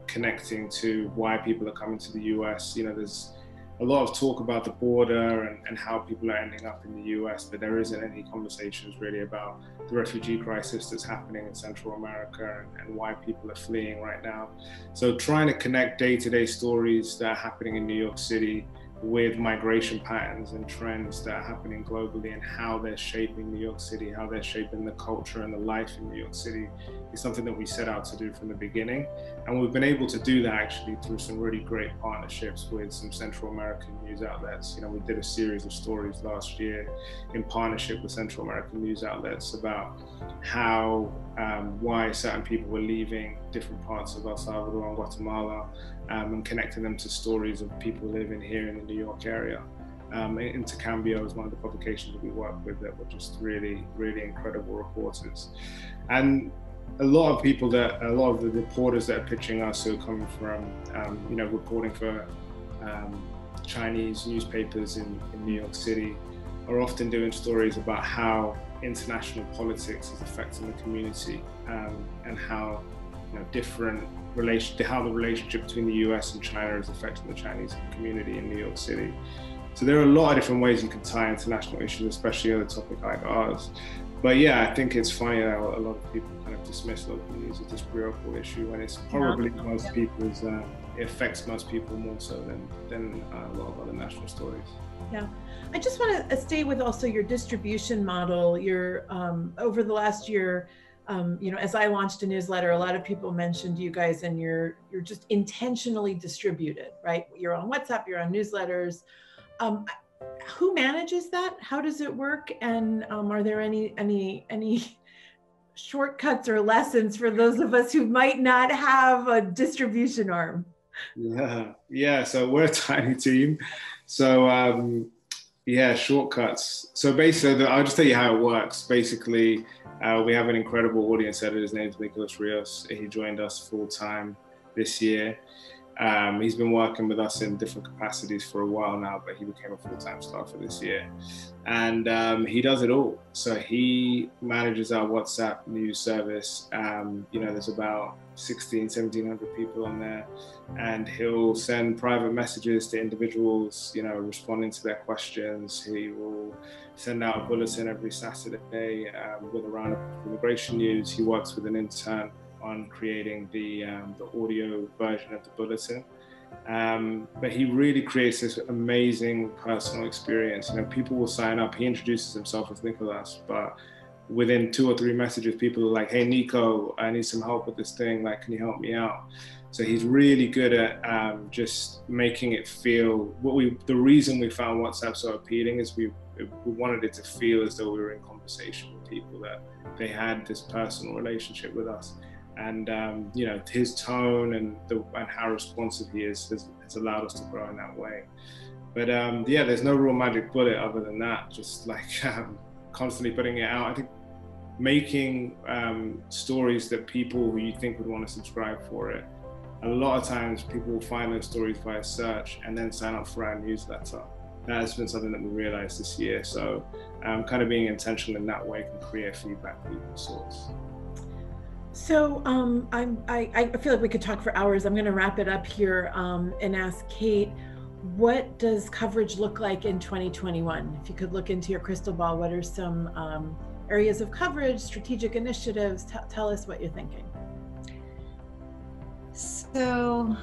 connecting to why people are coming to the US. You know, there's a lot of talk about the border and how people are ending up in the US, but there isn't any conversations really about the refugee crisis that's happening in Central America and why people are fleeing right now. So trying to connect day-to-day stories that are happening in New York City with migration patterns and trends that are happening globally and how they're shaping New York City, how they're shaping the culture and the life in New York City is something that we set out to do from the beginning. And we've been able to do that actually through some really great partnerships with some Central American news outlets. You know, we did a series of stories last year in partnership with Central American news outlets about how, why certain people were leaving different parts of El Salvador and Guatemala, and connecting them to stories of people living here in the New York area. Intercambio is one of the publications that we work with that were just really, really incredible reporters. And a lot of the reporters that are pitching us who are coming from, reporting for Chinese newspapers in New York City are often doing stories about how international politics is affecting the community, and how how the relationship between the US and China is affecting the Chinese community in New York City. So there are a lot of different ways you can tie international issues, especially on a topic like ours. But yeah, I think it's funny that a lot of people kind of dismiss local news as this parochial issue, and it's probably it affects most people more so than a lot of other national stories. Yeah, I just want to stay with also your distribution model. Your over the last year, as I launched a newsletter, a lot of people mentioned you guys, and you're just intentionally distributed, right? You're on WhatsApp, you're on newsletters. Who manages that? How does it work? And are there any shortcuts or lessons for those of us who might not have a distribution arm? Yeah. So we're a tiny team. So shortcuts. So basically, I'll just tell you how it works. Basically, we have an incredible audience editor. His name's Nicholas Rios. He joined us full time this year. He's been working with us in different capacities for a while now, but he became a full-time staff for this year. And he does it all. So he manages our WhatsApp news service. There's about 1,700 people on there. And he'll send private messages to individuals, responding to their questions. He will send out a bulletin every Saturday with a roundup of immigration news. He works with an intern on creating the audio version of the bulletin. But he really creates this amazing personal experience. People will sign up. He introduces himself as Nicholas, but within 2 or 3 messages, people are like, "Hey, Nico, I need some help with this thing. Like, can you help me out?" So he's really good at just making it feel. The reason we found WhatsApp so appealing is we wanted it to feel as though we were in conversation with people, that they had this personal relationship with us. And his tone and how responsive he is has allowed us to grow in that way. But there's no real magic bullet other than that. Just like constantly putting it out. I think making stories that people who you think would want to subscribe for it. A lot of times people will find those stories via search and then sign up for our newsletter. That has been something that we realized this year. So kind of being intentional in that way can create feedback loop of sorts. So I feel like we could talk for hours. I'm going to wrap it up here and ask Kate, what does coverage look like in 2021? If you could look into your crystal ball, what are some areas of coverage, strategic initiatives? Tell us what you're thinking. So,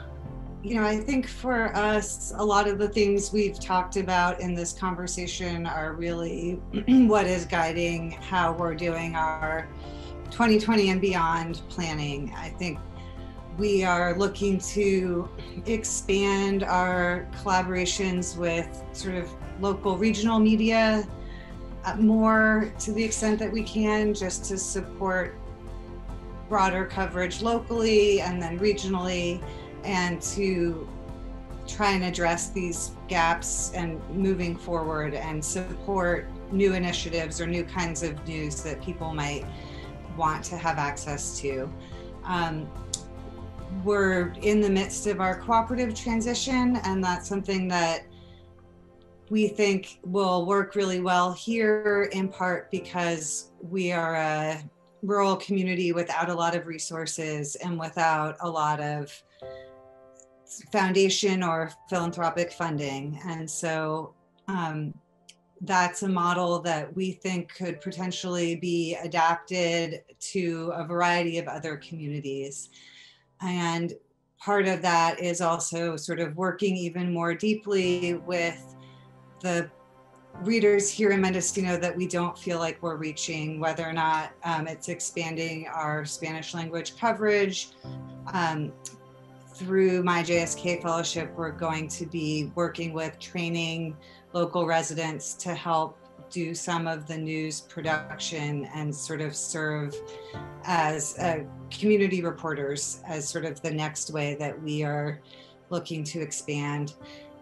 I think for us, a lot of the things we've talked about in this conversation are really what is guiding how we're doing our 2020 and beyond planning. I think we are looking to expand our collaborations with sort of local regional media more to the extent that we can, just to support broader coverage locally and then regionally, and to try and address these gaps and moving forward and support new initiatives or new kinds of news that people might want to have access to. We're in the midst of our cooperative transition, and that's something that we think will work really well here, in part because we are a rural community without a lot of resources and without a lot of foundation or philanthropic funding. And so that's a model that we think could potentially be adapted to a variety of other communities. And part of that is also sort of working even more deeply with the readers here in Mendocino that we don't feel like we're reaching, whether or not it's expanding our Spanish language coverage. Through my JSK fellowship, we're going to be working with training local residents to help do some of the news production and sort of serve as community reporters as sort of the next way that we are looking to expand.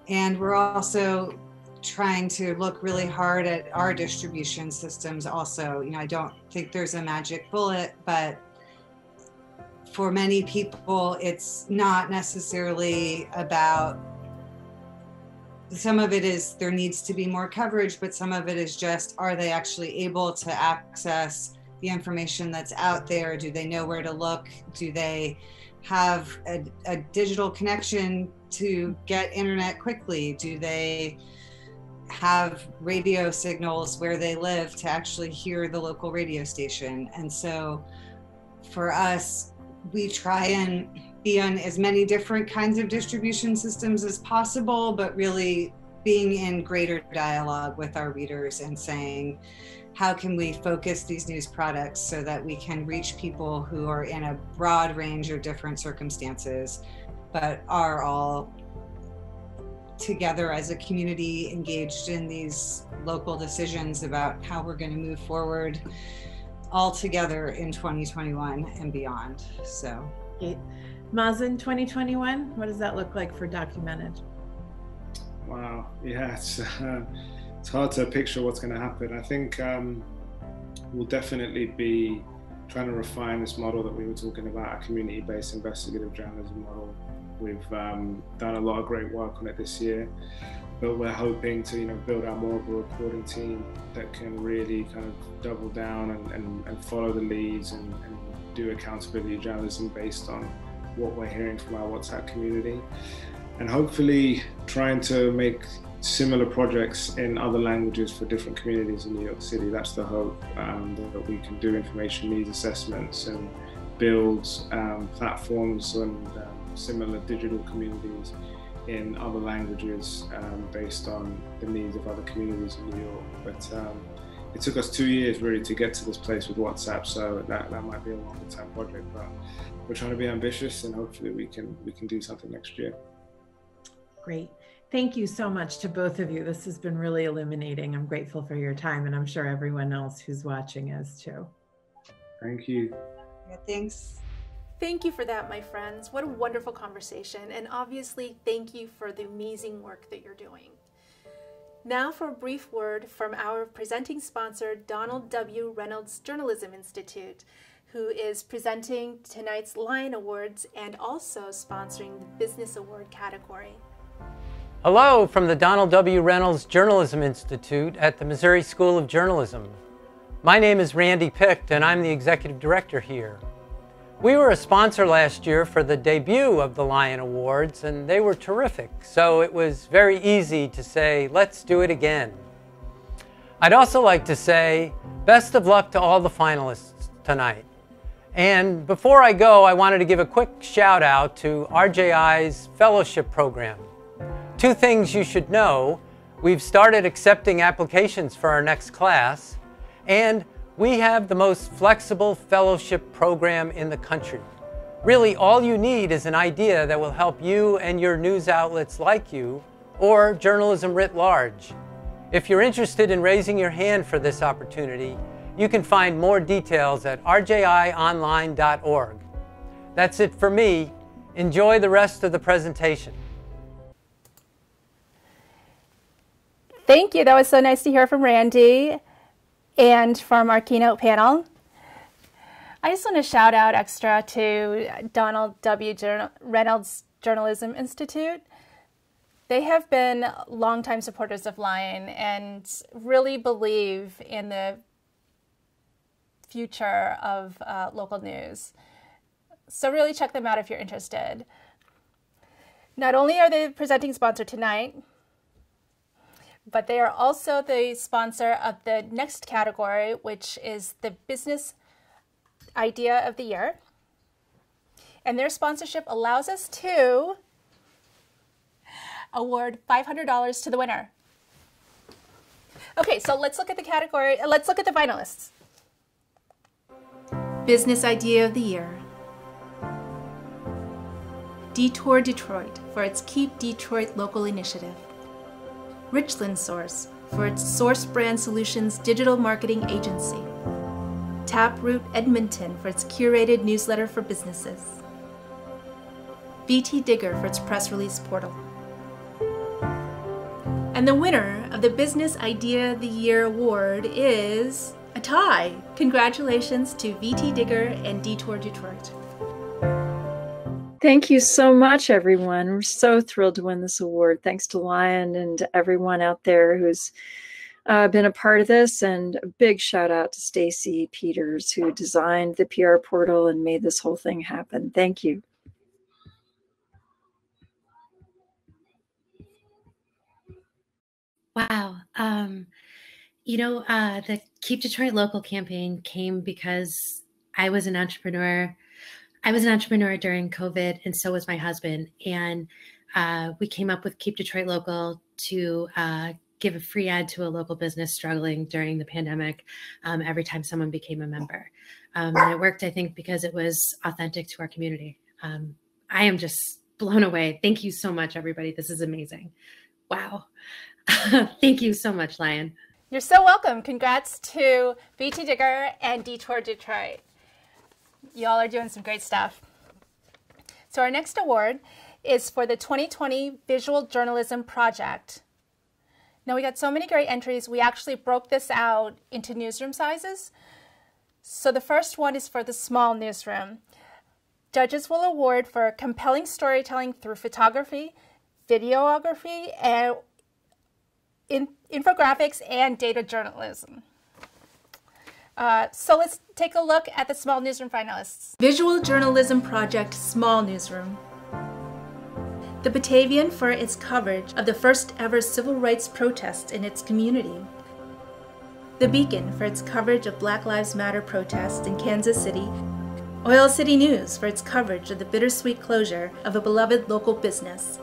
And we're also trying to look really hard at our distribution systems also. I don't think there's a magic bullet, but for many people, it's not necessarily about, some of it is there needs to be more coverage, but some of it is just, are they actually able to access the information that's out there? Do they know where to look? Do they have a digital connection to get internet quickly? Do they have radio signals where they live to actually hear the local radio station? And so for us, we try and be on as many different kinds of distribution systems as possible, but really being in greater dialogue with our readers and saying, how can we focus these news products so that we can reach people who are in a broad range of different circumstances, but are all together as a community engaged in these local decisions about how we're going to move forward all together in 2021 and beyond. So, Mazen, 2021, what does that look like for Documented? Wow, yeah, it's hard to picture what's going to happen. I think we'll definitely be trying to refine this model that we were talking about, a community-based investigative journalism model. We've done a lot of great work on it this year, but we're hoping to, build out more of a reporting team that can really kind of double down and follow the leads and do accountability journalism based on what we're hearing from our WhatsApp community, and hopefully trying to make similar projects in other languages for different communities in New York City. That's the hope, that we can do information needs assessments and build platforms and similar digital communities in other languages based on the needs of other communities in New York. But it took us 2 years really to get to this place with WhatsApp, so that might be a longer term project, but we're trying to be ambitious and hopefully we can do something next year. Great. Thank you so much to both of you. This has been really illuminating. I'm grateful for your time, and I'm sure everyone else who's watching is too. Thank you. Yeah, thanks. Thank you for that, my friends. What a wonderful conversation. And obviously, thank you for the amazing work that you're doing. Now for a brief word from our presenting sponsor, Donald W. Reynolds Journalism Institute, who is presenting tonight's Lion Awards and also sponsoring the Business Award category. Hello from the Donald W. Reynolds Journalism Institute at the Missouri School of Journalism. My name is Randy Picht and I'm the Executive Director here. We were a sponsor last year for the debut of the Lion Awards and they were terrific, so it was very easy to say, let's do it again. I'd also like to say best of luck to all the finalists tonight. And before I go, I wanted to give a quick shout out to RJI's fellowship program. 2 things you should know: we've started accepting applications for our next class, and we have the most flexible fellowship program in the country. Really, all you need is an idea that will help you and your news outlets like you, or journalism writ large. If you're interested in raising your hand for this opportunity, you can find more details at rjionline.org. That's it for me. Enjoy the rest of the presentation. Thank you. That was so nice to hear from Randy and from our keynote panel. I just want to shout out extra to Donald W. Reynolds Journalism Institute. They have been longtime supporters of Lion and really believe in the future of local news. So really check them out if you're interested. Not only are they the presenting sponsor tonight, but they are also the sponsor of the next category, which is the Business Idea of the Year. And their sponsorship allows us to award $500 to the winner. Okay, so let's look at the category. Let's look at the finalists. Business Idea of the Year. Detour Detroit for its Keep Detroit Local initiative. Richland Source for its Source Brand Solutions digital marketing agency. Taproot Edmonton for its curated newsletter for businesses. BT Digger for its press release portal. And the winner of the Business Idea of the Year award is a tie. Congratulations to VT Digger and Detour Detroit. Thank you so much, everyone. We're so thrilled to win this award. Thanks to Lion and to everyone out there who's been a part of this. And a big shout out to Stacy Peters, who designed the PR portal and made this whole thing happen. Thank you. Wow. The Keep Detroit Local campaign came because I was an entrepreneur. I was an entrepreneur during COVID, and so was my husband. And we came up with Keep Detroit Local to give a free ad to a local business struggling during the pandemic every time someone became a member. And it worked, I think, because it was authentic to our community. I am just blown away. Thank you so much, everybody. This is amazing. Wow. Thank you so much, Lion. You're so welcome. Congrats to BT Digger and Detour Detroit. Y'all are doing some great stuff. So our next award is for the 2020 Visual Journalism Project. Now, we got so many great entries, we actually broke this out into newsroom sizes. So the first one is for the small newsroom. Judges will award for compelling storytelling through photography, videography, and infographics, and data journalism. So let's take a look at the small newsroom finalists. Visual Journalism Project Small Newsroom. The Batavian for its coverage of the first ever civil rights protests in its community. The Beacon for its coverage of Black Lives Matter protests in Kansas City. Oil City News for its coverage of the bittersweet closure of a beloved local business.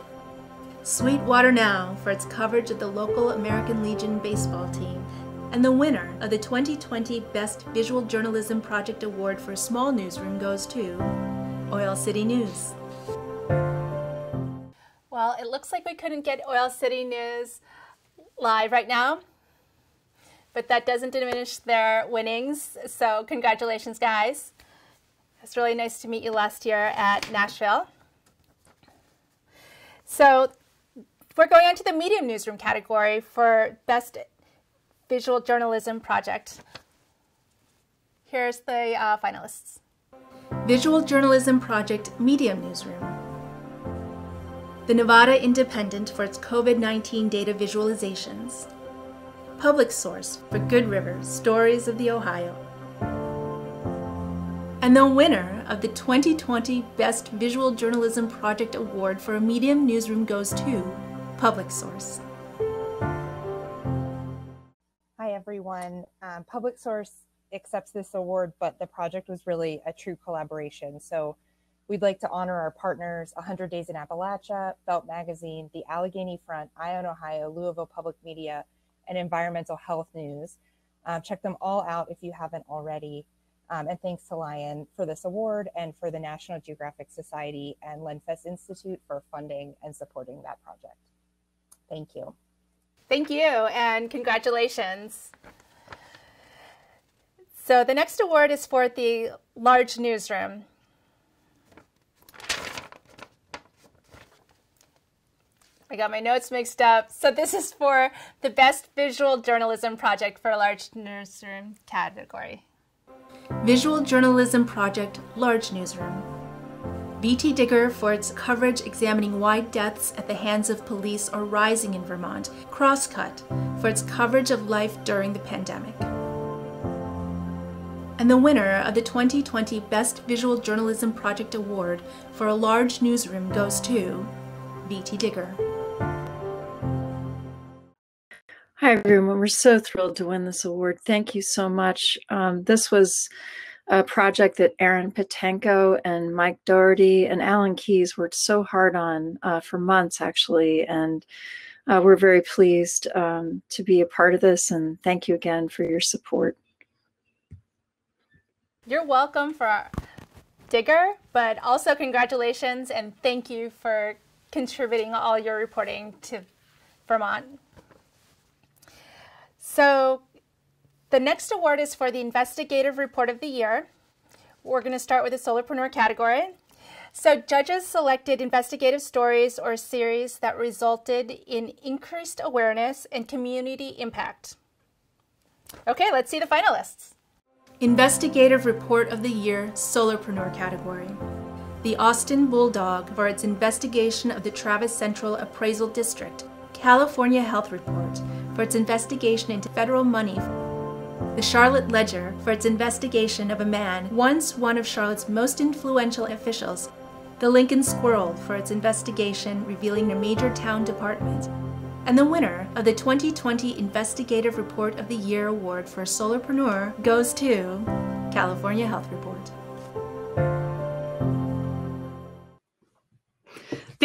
Sweetwater Now for its coverage of the local American Legion baseball team. And the winner of the 2020 Best Visual Journalism Project Award for a Small Newsroom goes to Oil City News. Well, it looks like we couldn't get Oil City News live right now, but that doesn't diminish their winnings, so congratulations, guys. It's really nice to meet you last year at Nashville. So we're going on to the medium newsroom category for Best Visual Journalism Project. Here's the finalists. Visual Journalism Project Medium Newsroom. The Nevada Independent for its COVID-19 data visualizations. Public Source for Good Rivers, Stories of the Ohio. And the winner of the 2020 Best Visual Journalism Project Award for a Medium Newsroom goes to Public Source. Hi, everyone. Public Source accepts this award, but the project was really a true collaboration. So we'd like to honor our partners, 100 Days in Appalachia, Felt Magazine, the Allegheny Front, Ione, Ohio, Louisville Public Media, and Environmental Health News. Check them all out if you haven't already. And thanks to Lion for this award and for the National Geographic Society and Lenfest Institute for funding and supporting that project. Thank you. Thank you, and congratulations. So the next award is for the large newsroom. I got my notes mixed up. So this is for the Best Visual Journalism Project for a large newsroom category. Visual Journalism Project Large Newsroom. BT Digger for its coverage examining why deaths at the hands of police are rising in Vermont. Crosscut for its coverage of life during the pandemic. And the winner of the 2020 Best Visual Journalism Project Award for a large newsroom goes to BT Digger. Hi, everyone. We're so thrilled to win this award. Thank you so much. This was a project that Aaron Patenko and Mike Doherty and Alan Keyes worked so hard on for months, actually. And we're very pleased to be a part of this. And thank you again for your support. You're welcome for Digger, but also congratulations and thank you for contributing all your reporting to Vermont. So the next award is for the Investigative Report of the Year. We're going to start with the Solopreneur category. So judges selected investigative stories or series that resulted in increased awareness and community impact. Okay, let's see the finalists. Investigative Report of the Year Solopreneur category. The Austin Bulldog for its investigation of the Travis Central Appraisal District. California Health Report for its investigation into federal money. The Charlotte Ledger for its investigation of a man once one of Charlotte's most influential officials. The Lincoln Squirrel for its investigation revealing their major town department. And the winner of the 2020 Investigative Report of the Year Award for Solopreneur goes to California Health Report.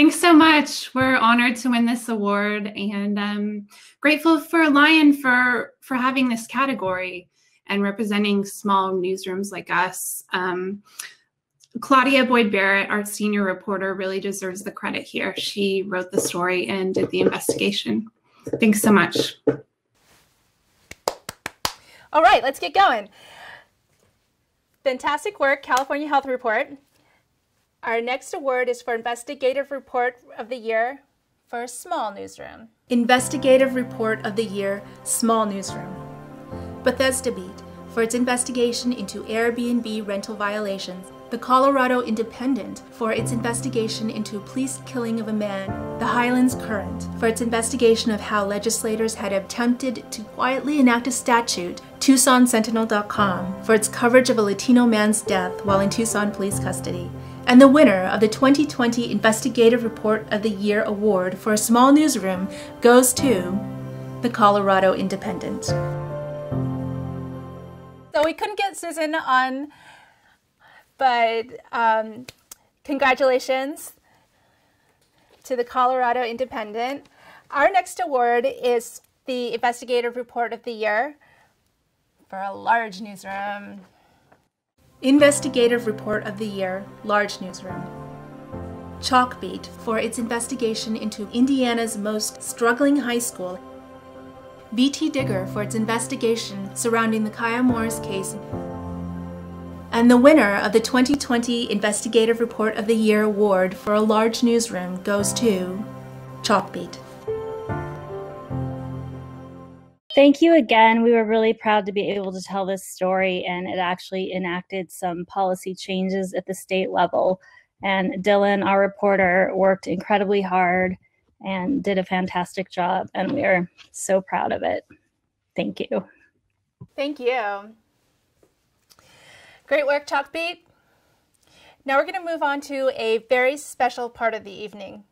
Thanks so much. We're honored to win this award, and I'm grateful for Lion for having this category and representing small newsrooms like us. Claudia Boyd Barrett, our senior reporter, really deserves the credit here. She wrote the story and did the investigation. Thanks so much. All right, let's get going. Fantastic work, California Health Report. Our next award is for Investigative Report of the Year for a small newsroom. Investigative Report of the Year, small newsroom. Bethesda Beat for its investigation into Airbnb rental violations. The Colorado Independent for its investigation into police killing of a man. The Highlands Current for its investigation of how legislators had attempted to quietly enact a statute. TucsonSentinel.com for its coverage of a Latino man's death while in Tucson police custody. And the winner of the 2020 Investigative Report of the Year Award for a small newsroom goes to the Colorado Independent. So we couldn't get Susan on, but congratulations to the Colorado Independent. Our next award is the Investigative Report of the Year for a large newsroom. Investigative Report of the Year, large newsroom. Chalkbeat for its investigation into Indiana's most struggling high school. BT Digger for its investigation surrounding the Kaya Morris case. And the winner of the 2020 Investigative Report of the Year Award for a large newsroom goes to Chalkbeat. Thank you again. We were really proud to be able to tell this story, and it actually enacted some policy changes at the state level. And Dylan, our reporter, worked incredibly hard and did a fantastic job, and we are so proud of it. Thank you. Thank you. Great work, Chalkbeat. Now we're going to move on to a very special part of the evening.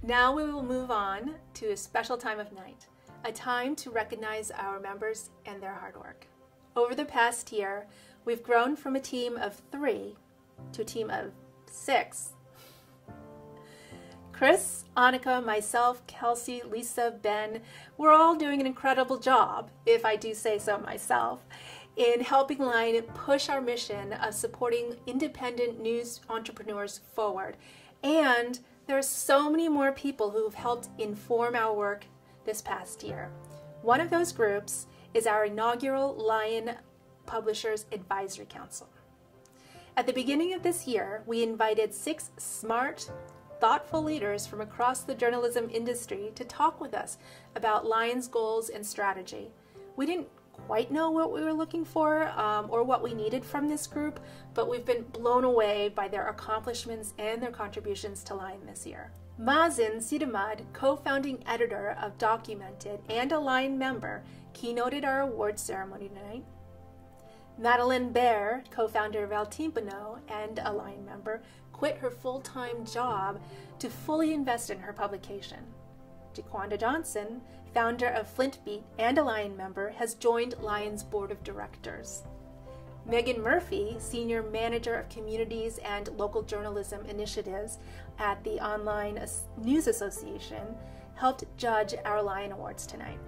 Now we will move on to a special time of night, a time to recognize our members and their hard work. Over the past year, we've grown from a team of 3 to a team of 6. Chris, Annika, myself, Kelsey, Lisa, Ben, we're all doing an incredible job, if I do say so myself, in helping Lion push our mission of supporting independent news entrepreneurs forward. And there are so many more people who have helped inform our work this past year. One of those groups is our inaugural Lion Publishers Advisory Council. At the beginning of this year, we invited 6 smart, thoughtful leaders from across the journalism industry to talk with us about Lion's goals and strategy. We didn't quite know what we were looking for or what we needed from this group, but we've been blown away by their accomplishments and their contributions to Lion this year. Mazen Sidamad, co-founding editor of Documented and a Lion member, keynoted our awards ceremony tonight. Madeline Baer, co-founder of El Timpano and a Lion member, quit her full-time job to fully invest in her publication. Jaquanda Johnson, founder of Flint Beat and a Lion member, has joined Lion's board of directors. Megan Murphy, senior manager of communities and local journalism initiatives at the Online News Association, helped judge our Lion Awards tonight.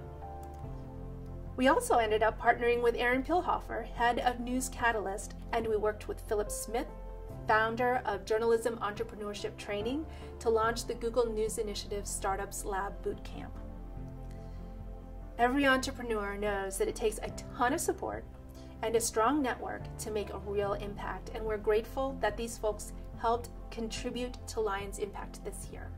We also ended up partnering with Aaron Pilhofer, head of News Catalyst, and we worked with Philip Smith, founder of Journalism Entrepreneurship Training, to launch the Google News Initiative Startups Lab Bootcamp. Every entrepreneur knows that it takes a ton of support and a strong network to make a real impact, and we're grateful that these folks helped contribute to Lion's impact this year.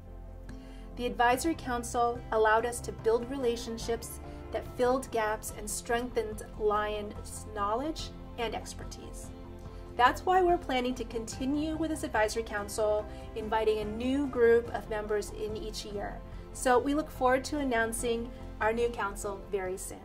The Advisory Council allowed us to build relationships that filled gaps and strengthened Lion's knowledge and expertise. That's why we're planning to continue with this Advisory Council, inviting a new group of members in each year. So we look forward to announcing our new council very soon.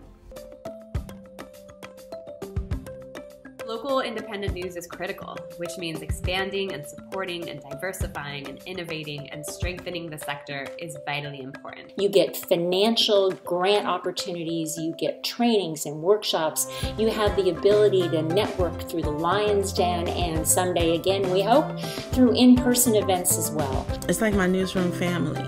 Local independent news is critical, which means expanding and supporting and diversifying and innovating and strengthening the sector is vitally important. You get financial grant opportunities, you get trainings and workshops, you have the ability to network through the Lion's Den and someday again, we hope, through in-person events as well. It's like my newsroom family,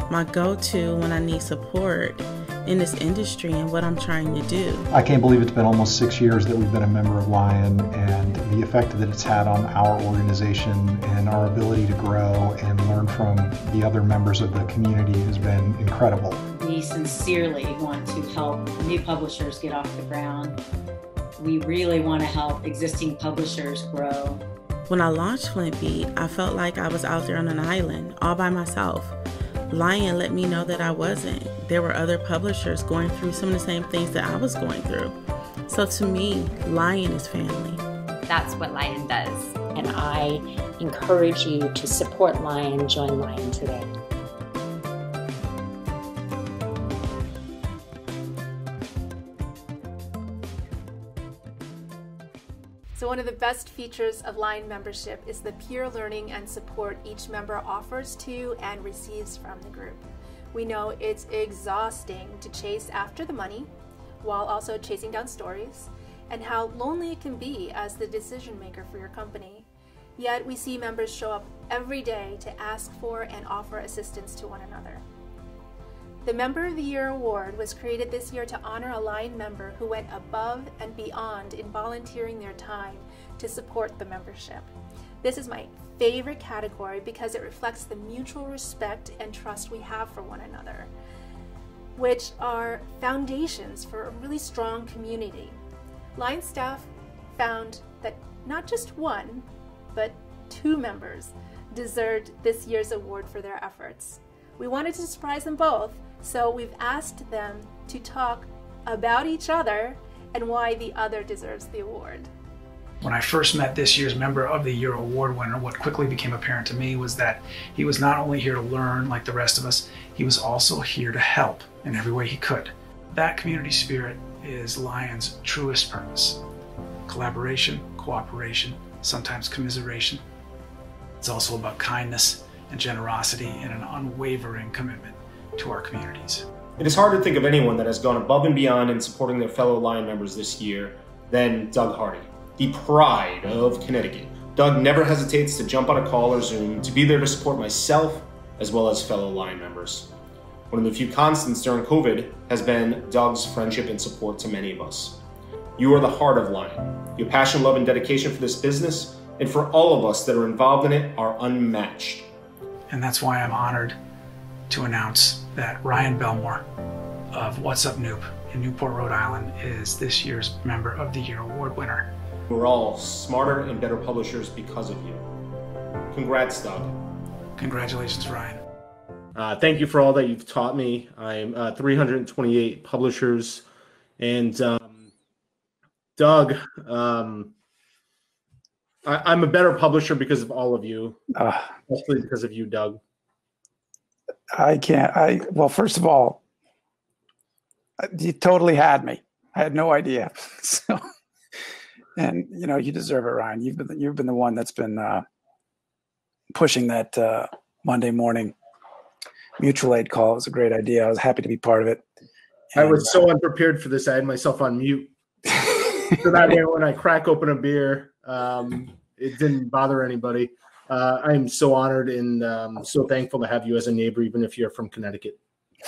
my go-to when I need support in this industry and what I'm trying to do. I can't believe it's been almost 6 years that we've been a member of Lion, and the effect that it's had on our organization and our ability to grow and learn from the other members of the community has been incredible. We sincerely want to help new publishers get off the ground. We really want to help existing publishers grow. When I launched Flint Beat, I felt like I was out there on an island all by myself. Lion let me know that I wasn't. There were other publishers going through some of the same things that I was going through. So to me, Lion is family. That's what Lion does. And I encourage you to support Lion. Join Lion today. So one of the best features of Lion membership is the peer learning and support each member offers to and receives from the group. We know it's exhausting to chase after the money while also chasing down stories, and how lonely it can be as the decision maker for your company. Yet we see members show up every day to ask for and offer assistance to one another. The Member of the Year Award was created this year to honor a Lion member who went above and beyond in volunteering their time to support the membership. This is my favorite category because it reflects the mutual respect and trust we have for one another, which are foundations for a really strong community. Lion staff found that not just one, but 2 members deserved this year's award for their efforts. We wanted to surprise them both, so we've asked them to talk about each other and why the other deserves the award. When I first met this year's Member of the Year award winner, what quickly became apparent to me was that he was not only here to learn like the rest of us, he was also here to help in every way he could. That community spirit is Lion's truest purpose. Collaboration, cooperation, sometimes commiseration. It's also about kindness and generosity and an unwavering commitment to our communities. It is hard to think of anyone that has gone above and beyond in supporting their fellow Lion members this year than Doug Hardy, the pride of Connecticut. Doug never hesitates to jump on a call or Zoom to be there to support myself as well as fellow Lion members. One of the few constants during COVID has been Doug's friendship and support to many of us. You are the heart of Lion. Your passion, love, and dedication for this business and for all of us that are involved in it are unmatched. And that's why I'm honored to announce that Ryan Belmore of What's Up Noop in Newport, Rhode Island is this year's Member of the Year award winner. We're all smarter and better publishers because of you. Congrats, Doug. Congratulations, Ryan. Thank you for all that you've taught me. I'm 328 publishers, and Doug, I'm a better publisher because of all of you, especially because of you, Doug. Well, first of all, you totally had me. I had no idea. So, and you know, you deserve it, Ryan. You've been the one that's been pushing that Monday morning mutual aid call. It was a great idea. I was happy to be part of it. And I was so unprepared for this. I had myself on mute. So that way when I crack open a beer, it didn't bother anybody. I am so honored and so thankful to have you as a neighbor, even if you're from Connecticut.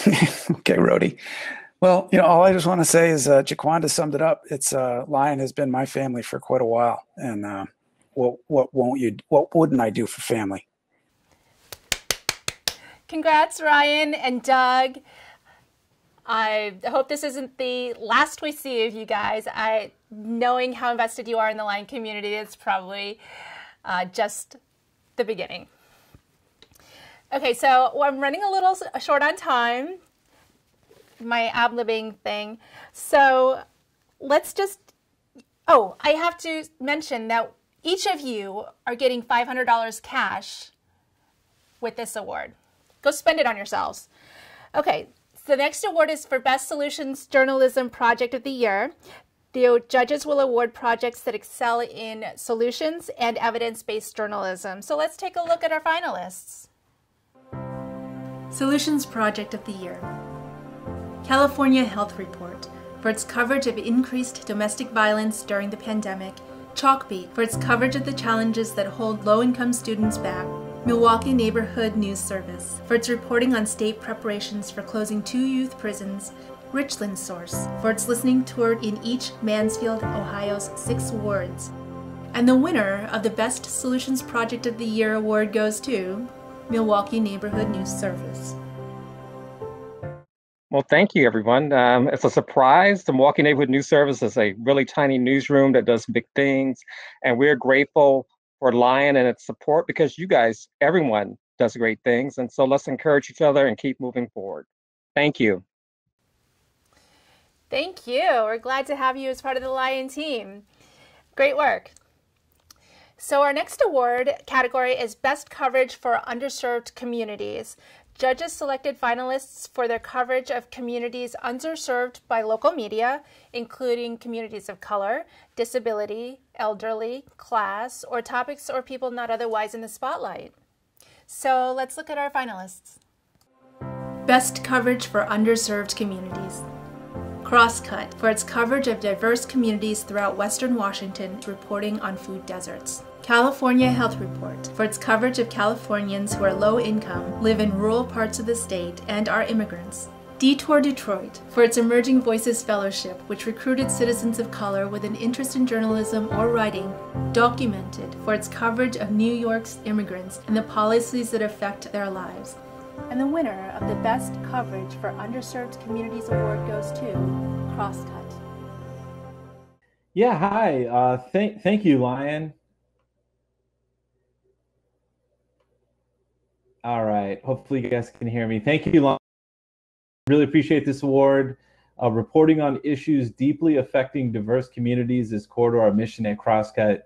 Okay, Rhodey. Well, you know, all I just want to say is Jaquanda summed it up. It's Lion has been my family for quite a while, and what wouldn't I do for family? Congrats, Ryan and Doug. I hope this isn't the last we see of you guys. Knowing how invested you are in the Lion community, it's probably just the beginning. Okay, so I'm running a little short on time, my ad-libbing thing. So let's just, I have to mention that each of you are getting $500 cash with this award. Go spend it on yourselves. Okay, so the next award is for Best Solutions Journalism Project of the Year. The judges will award projects that excel in solutions and evidence-based journalism. So let's take a look at our finalists. Solutions Project of the Year. California Health Report for its coverage of increased domestic violence during the pandemic. Chalkbeat for its coverage of the challenges that hold low-income students back. Milwaukee Neighborhood News Service for its reporting on state preparations for closing 2 youth prisons. Richland Source for its listening tour in each Mansfield, Ohio's 6 wards. And the winner of the Best Solutions Project of the Year award goes to Milwaukee Neighborhood News Service. Well, thank you, everyone. It's a surprise. The Milwaukee Neighborhood News Service is a really tiny newsroom that does big things, and we're grateful for Lion and its support because you guys, everyone, does great things, and so let's encourage each other and keep moving forward. Thank you. Thank you. We're glad to have you as part of the Lion team. Great work. So our next award category is Best Coverage for Underserved Communities. Judges selected finalists for their coverage of communities underserved by local media, including communities of color, disability, elderly, class, or topics or people not otherwise in the spotlight. So let's look at our finalists. Best Coverage for Underserved Communities. Crosscut for its coverage of diverse communities throughout Western Washington, reporting on food deserts. California Health Report for its coverage of Californians who are low income, live in rural parts of the state, and are immigrants. Detour Detroit for its Emerging Voices Fellowship, which recruited citizens of color with an interest in journalism or writing. Documented for its coverage of New York's immigrants and the policies that affect their lives. And the winner of the Best Coverage for Underserved Communities Award goes to Crosscut. Yeah, hi. Thank you, Lion. All right. Hopefully you guys can hear me. Thank you, Lion. Really appreciate this award. Reporting on issues deeply affecting diverse communities is core to our mission at Crosscut.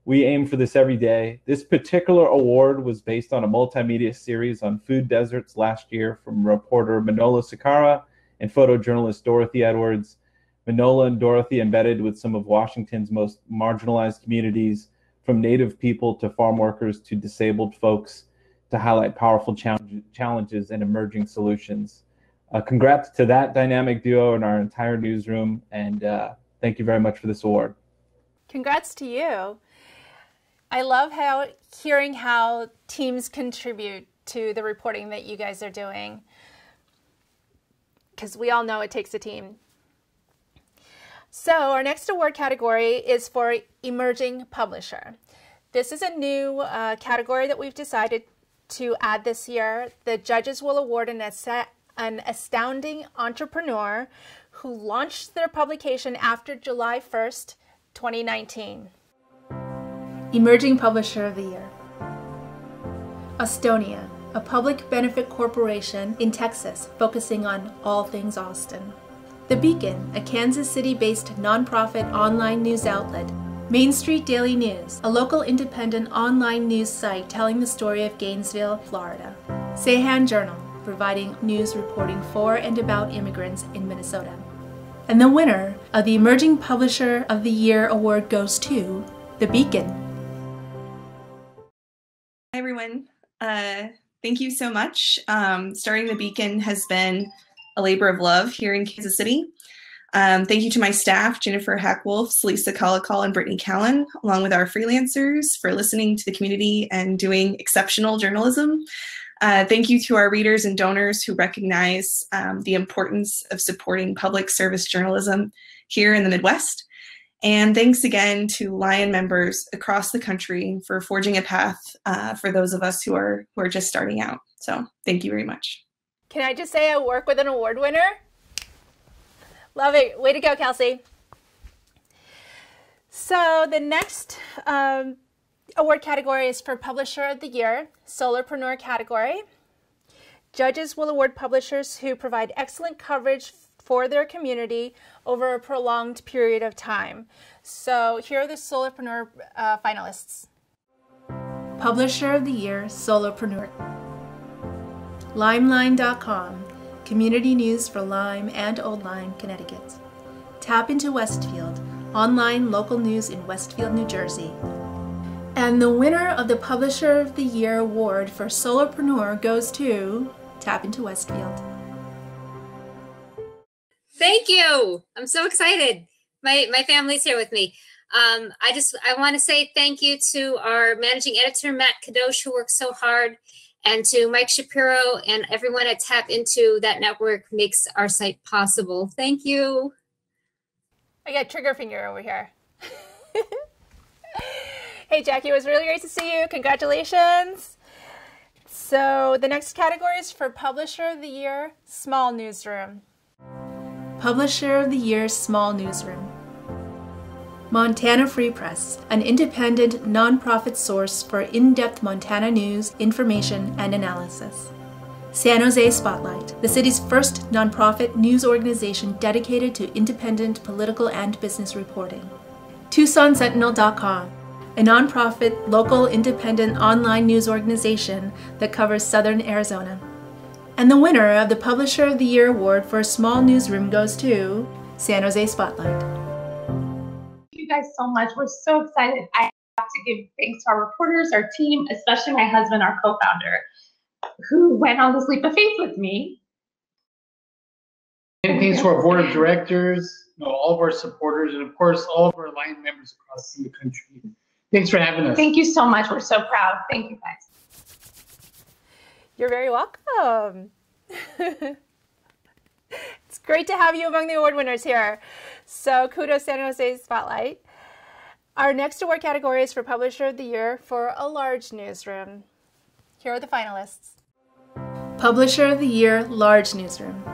We aim for this every day. This particular award was based on a multimedia series on food deserts last year from reporter Manola Sakara and photojournalist Dorothy Edwards. Manola and Dorothy embedded with some of Washington's most marginalized communities, from Native people to farm workers to disabled folks, to highlight powerful challenges and emerging solutions. Congrats to that dynamic duo and our entire newsroom, and thank you very much for this award. Congrats to you. I love hearing how teams contribute to the reporting that you guys are doing, because we all know it takes a team. So our next award category is for Emerging Publisher. This is a new category that we've decided to add this year. The judges will award an astounding entrepreneur who launched their publication after July 1st, 2019. Emerging Publisher of the Year. Austonia, a public benefit corporation in Texas focusing on all things Austin. The Beacon, a Kansas City-based nonprofit online news outlet. Main Street Daily News, a local independent online news site telling the story of Gainesville, Florida. Sayhan Journal, providing news reporting for and about immigrants in Minnesota. And the winner of the Emerging Publisher of the Year award goes to The Beacon. Hi, everyone. Thank you so much. Starting The Beacon has been a labor of love here in Kansas City. Thank you to my staff, Jennifer Hackwolf, Lisa Collicall, and Brittany Callan, along with our freelancers for listening to the community and doing exceptional journalism. Thank you to our readers and donors who recognize the importance of supporting public service journalism here in the Midwest. And thanks again to Lion members across the country for forging a path for those of us who are just starting out. So thank you very much. Can I just say I work with an award winner? Love it. Way to go, Kelsey. So the next award category is for Publisher of the Year, Solopreneur category. Judges will award publishers who provide excellent coverage for their community over a prolonged period of time. So here are the Solopreneur finalists. Publisher of the Year, Solopreneur. Limeline.com, community news for Lyme and Old Lyme, Connecticut. Tap into Westfield, online local news in Westfield, New Jersey. And the winner of the Publisher of the Year award for Solopreneur goes to Tap into Westfield. Thank you. I'm so excited. My family's here with me. I want to say thank you to our managing editor, Matt Kadosh, who works so hard, and to Mike Shapiro and everyone at Tap Into. That network makes our site possible. Thank you. I got trigger finger over here. Hey, Jackie, it was really great to see you. Congratulations. So the next category is for Publisher of the Year, Small Newsroom. Publisher of the Year, Small Newsroom. Montana Free Press, an independent, nonprofit source for in-depth Montana news, information, and analysis. San Jose Spotlight, the city's first nonprofit news organization dedicated to independent political and business reporting. TucsonSentinel.com, a nonprofit, local, independent online news organization that covers southern Arizona. And the winner of the Publisher of the Year award for a small newsroom goes to San Jose Spotlight. Thank you guys so much. We're so excited. I have to give thanks to our reporters, our team, especially my husband, our co-founder, who went on this leap of faith with me. And thanks to our board of directors, all of our supporters, and of course, all of our line members across the country. Thanks for having us. Thank you so much. We're so proud. Thank you, guys. You're very welcome. It's great to have you among the award winners here. So kudos San Jose Spotlight. Our next award category is for Publisher of the Year for a large newsroom. Here are the finalists. Publisher of the Year, Large Newsroom.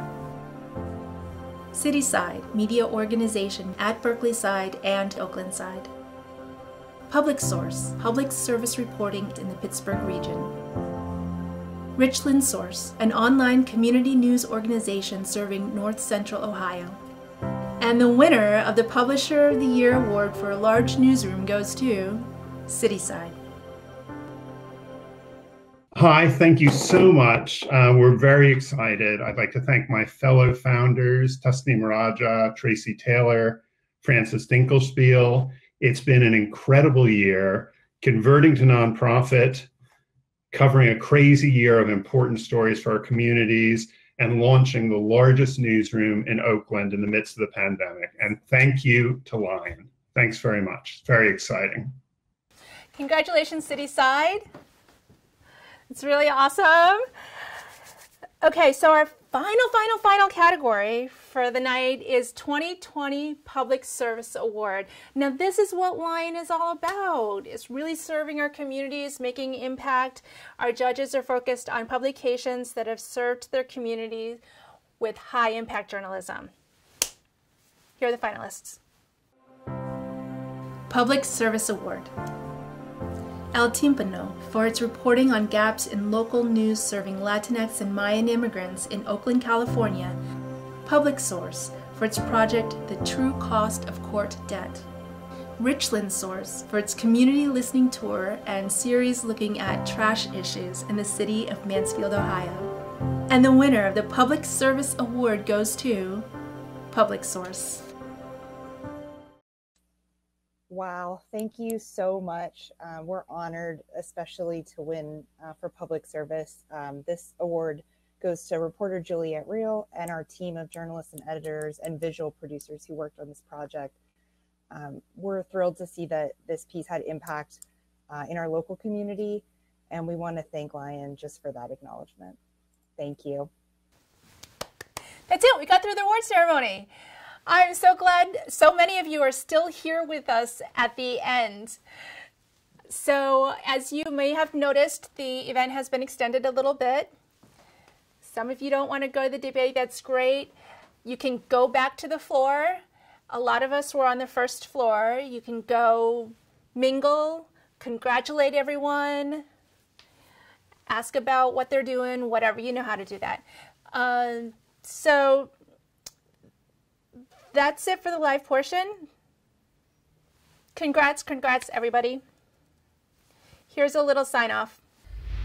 Cityside, media organization at Berkeley side and Oakland side. Public Source, public service reporting in the Pittsburgh region. Richland Source, an online community news organization serving North Central Ohio. And the winner of the Publisher of the Year award for a large newsroom goes to Cityside. Hi, thank you so much. We're very excited. I'd like to thank my fellow founders, Tasneem Raja, Tracy Taylor, Francis Dinkelspiel. It's been an incredible year, converting to nonprofit, covering a crazy year of important stories for our communities, and launching the largest newsroom in Oakland in the midst of the pandemic. And thank you to Lion. Thanks very much. It's very exciting. Congratulations, Cityside. It's really awesome. Okay, so our final category for the night is 2020 Public Service Award. Now, this is what Lion is all about. It's really serving our communities, making impact. Our judges are focused on publications that have served their communities with high impact journalism. Here are the finalists. Public Service Award. El Timpano for its reporting on gaps in local news serving Latinx and Mayan immigrants in Oakland, California. Public Source for its project The True Cost of Court Debt. Richland Source for its community listening tour and series looking at trash issues in the city of Mansfield, Ohio. And the winner of the Public Service Award goes to Public Source. Wow, thank you so much. We're honored, especially to win for public service. This award goes to reporter Juliet Reel and our team of journalists and editors and visual producers who worked on this project. We're thrilled to see that this piece had impact in our local community, and we want to thank Lion just for that acknowledgement. Thank you. That's it, we got through the award ceremony. I'm so glad so many of you are still here with us at the end. So as you may have noticed, the event has been extended a little bit. Some of you don't want to go to the debate, that's great. You can go back to the floor. A lot of us were on the first floor. You can go mingle, congratulate everyone, ask about what they're doing, whatever, you know how to do that. So that's it for the live portion. Congrats, everybody. Here's a little sign off.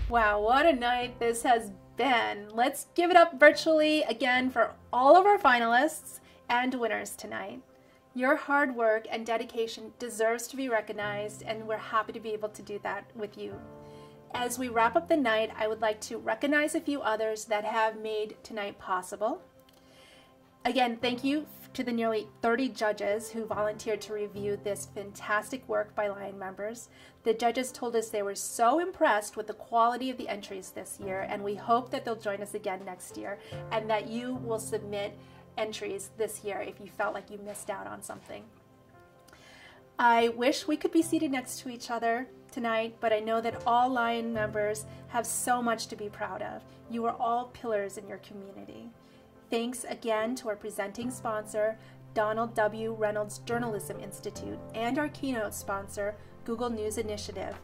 Wow, what a night this has been. Let's give it up virtually again for all of our finalists and winners tonight. Your hard work and dedication deserves to be recognized, and we're happy to be able to do that with you. As we wrap up the night, I would like to recognize a few others that have made tonight possible. Again, thank you to the nearly 30 judges who volunteered to review this fantastic work by Lion members. The judges told us they were so impressed with the quality of the entries this year, and we hope that they'll join us again next year, and that you will submit entries this year if you felt like you missed out on something. I wish we could be seated next to each other tonight, but I know that all Lion members have so much to be proud of. You are all pillars in your community. Thanks again to our presenting sponsor, Donald W. Reynolds Journalism Institute, and our keynote sponsor, Google News Initiative,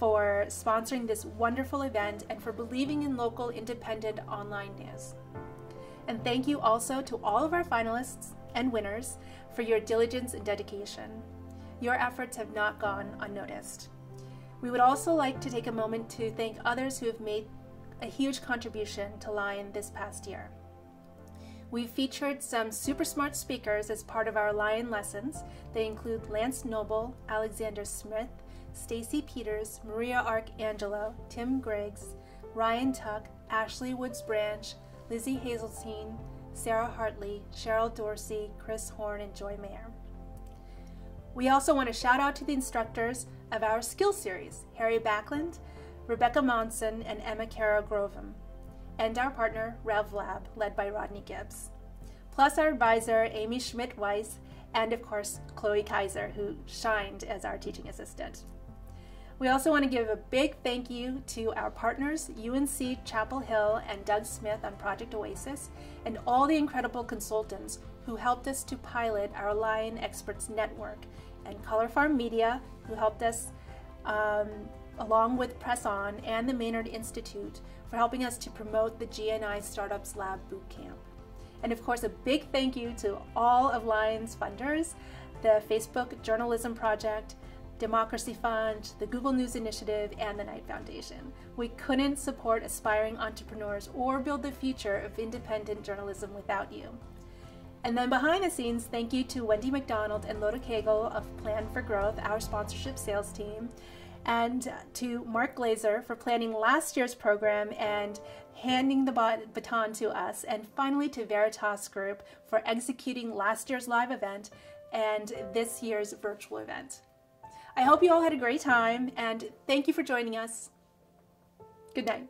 for sponsoring this wonderful event and for believing in local independent online news. And thank you also to all of our finalists and winners for your diligence and dedication. Your efforts have not gone unnoticed. We would also like to take a moment to thank others who have made a huge contribution to Lion this past year. We've featured some super smart speakers as part of our Lion lessons. They include Lance Noble, Alexander Smith, Stacy Peters, Maria Arcangelo, Tim Griggs, Ryan Tuck, Ashley Woods Branch, Lizzie Hazeltine, Sarah Hartley, Cheryl Dorsey, Chris Horn, and Joy Mayer. We also want to shout out to the instructors of our skill series, Harry Backlund, Rebecca Monson, and Emma Cara Grovem, and our partner, Rev Lab, led by Rodney Gibbs, plus our advisor, Amy Schmidt-Weiss, and of course, Chloe Kaiser, who shined as our teaching assistant. We also want to give a big thank you to our partners, UNC Chapel Hill and Doug Smith on Project Oasis, and all the incredible consultants who helped us to pilot our Lion Experts Network, and Color Farm Media, who helped us along with Press On and the Maynard Institute for helping us to promote the GNI Startups Lab Bootcamp. And of course, a big thank you to all of Lion's funders, the Facebook Journalism Project, Democracy Fund, the Google News Initiative, and the Knight Foundation. We couldn't support aspiring entrepreneurs or build the future of independent journalism without you. And then behind the scenes, thank you to Wendy McDonald and Loda Cagle of Plan for Growth, our sponsorship sales team, and to Mark Glazer for planning last year's program and handing the baton to us, and finally to Veritas Group for executing last year's live event and this year's virtual event. I hope you all had a great time, and thank you for joining us. Good night.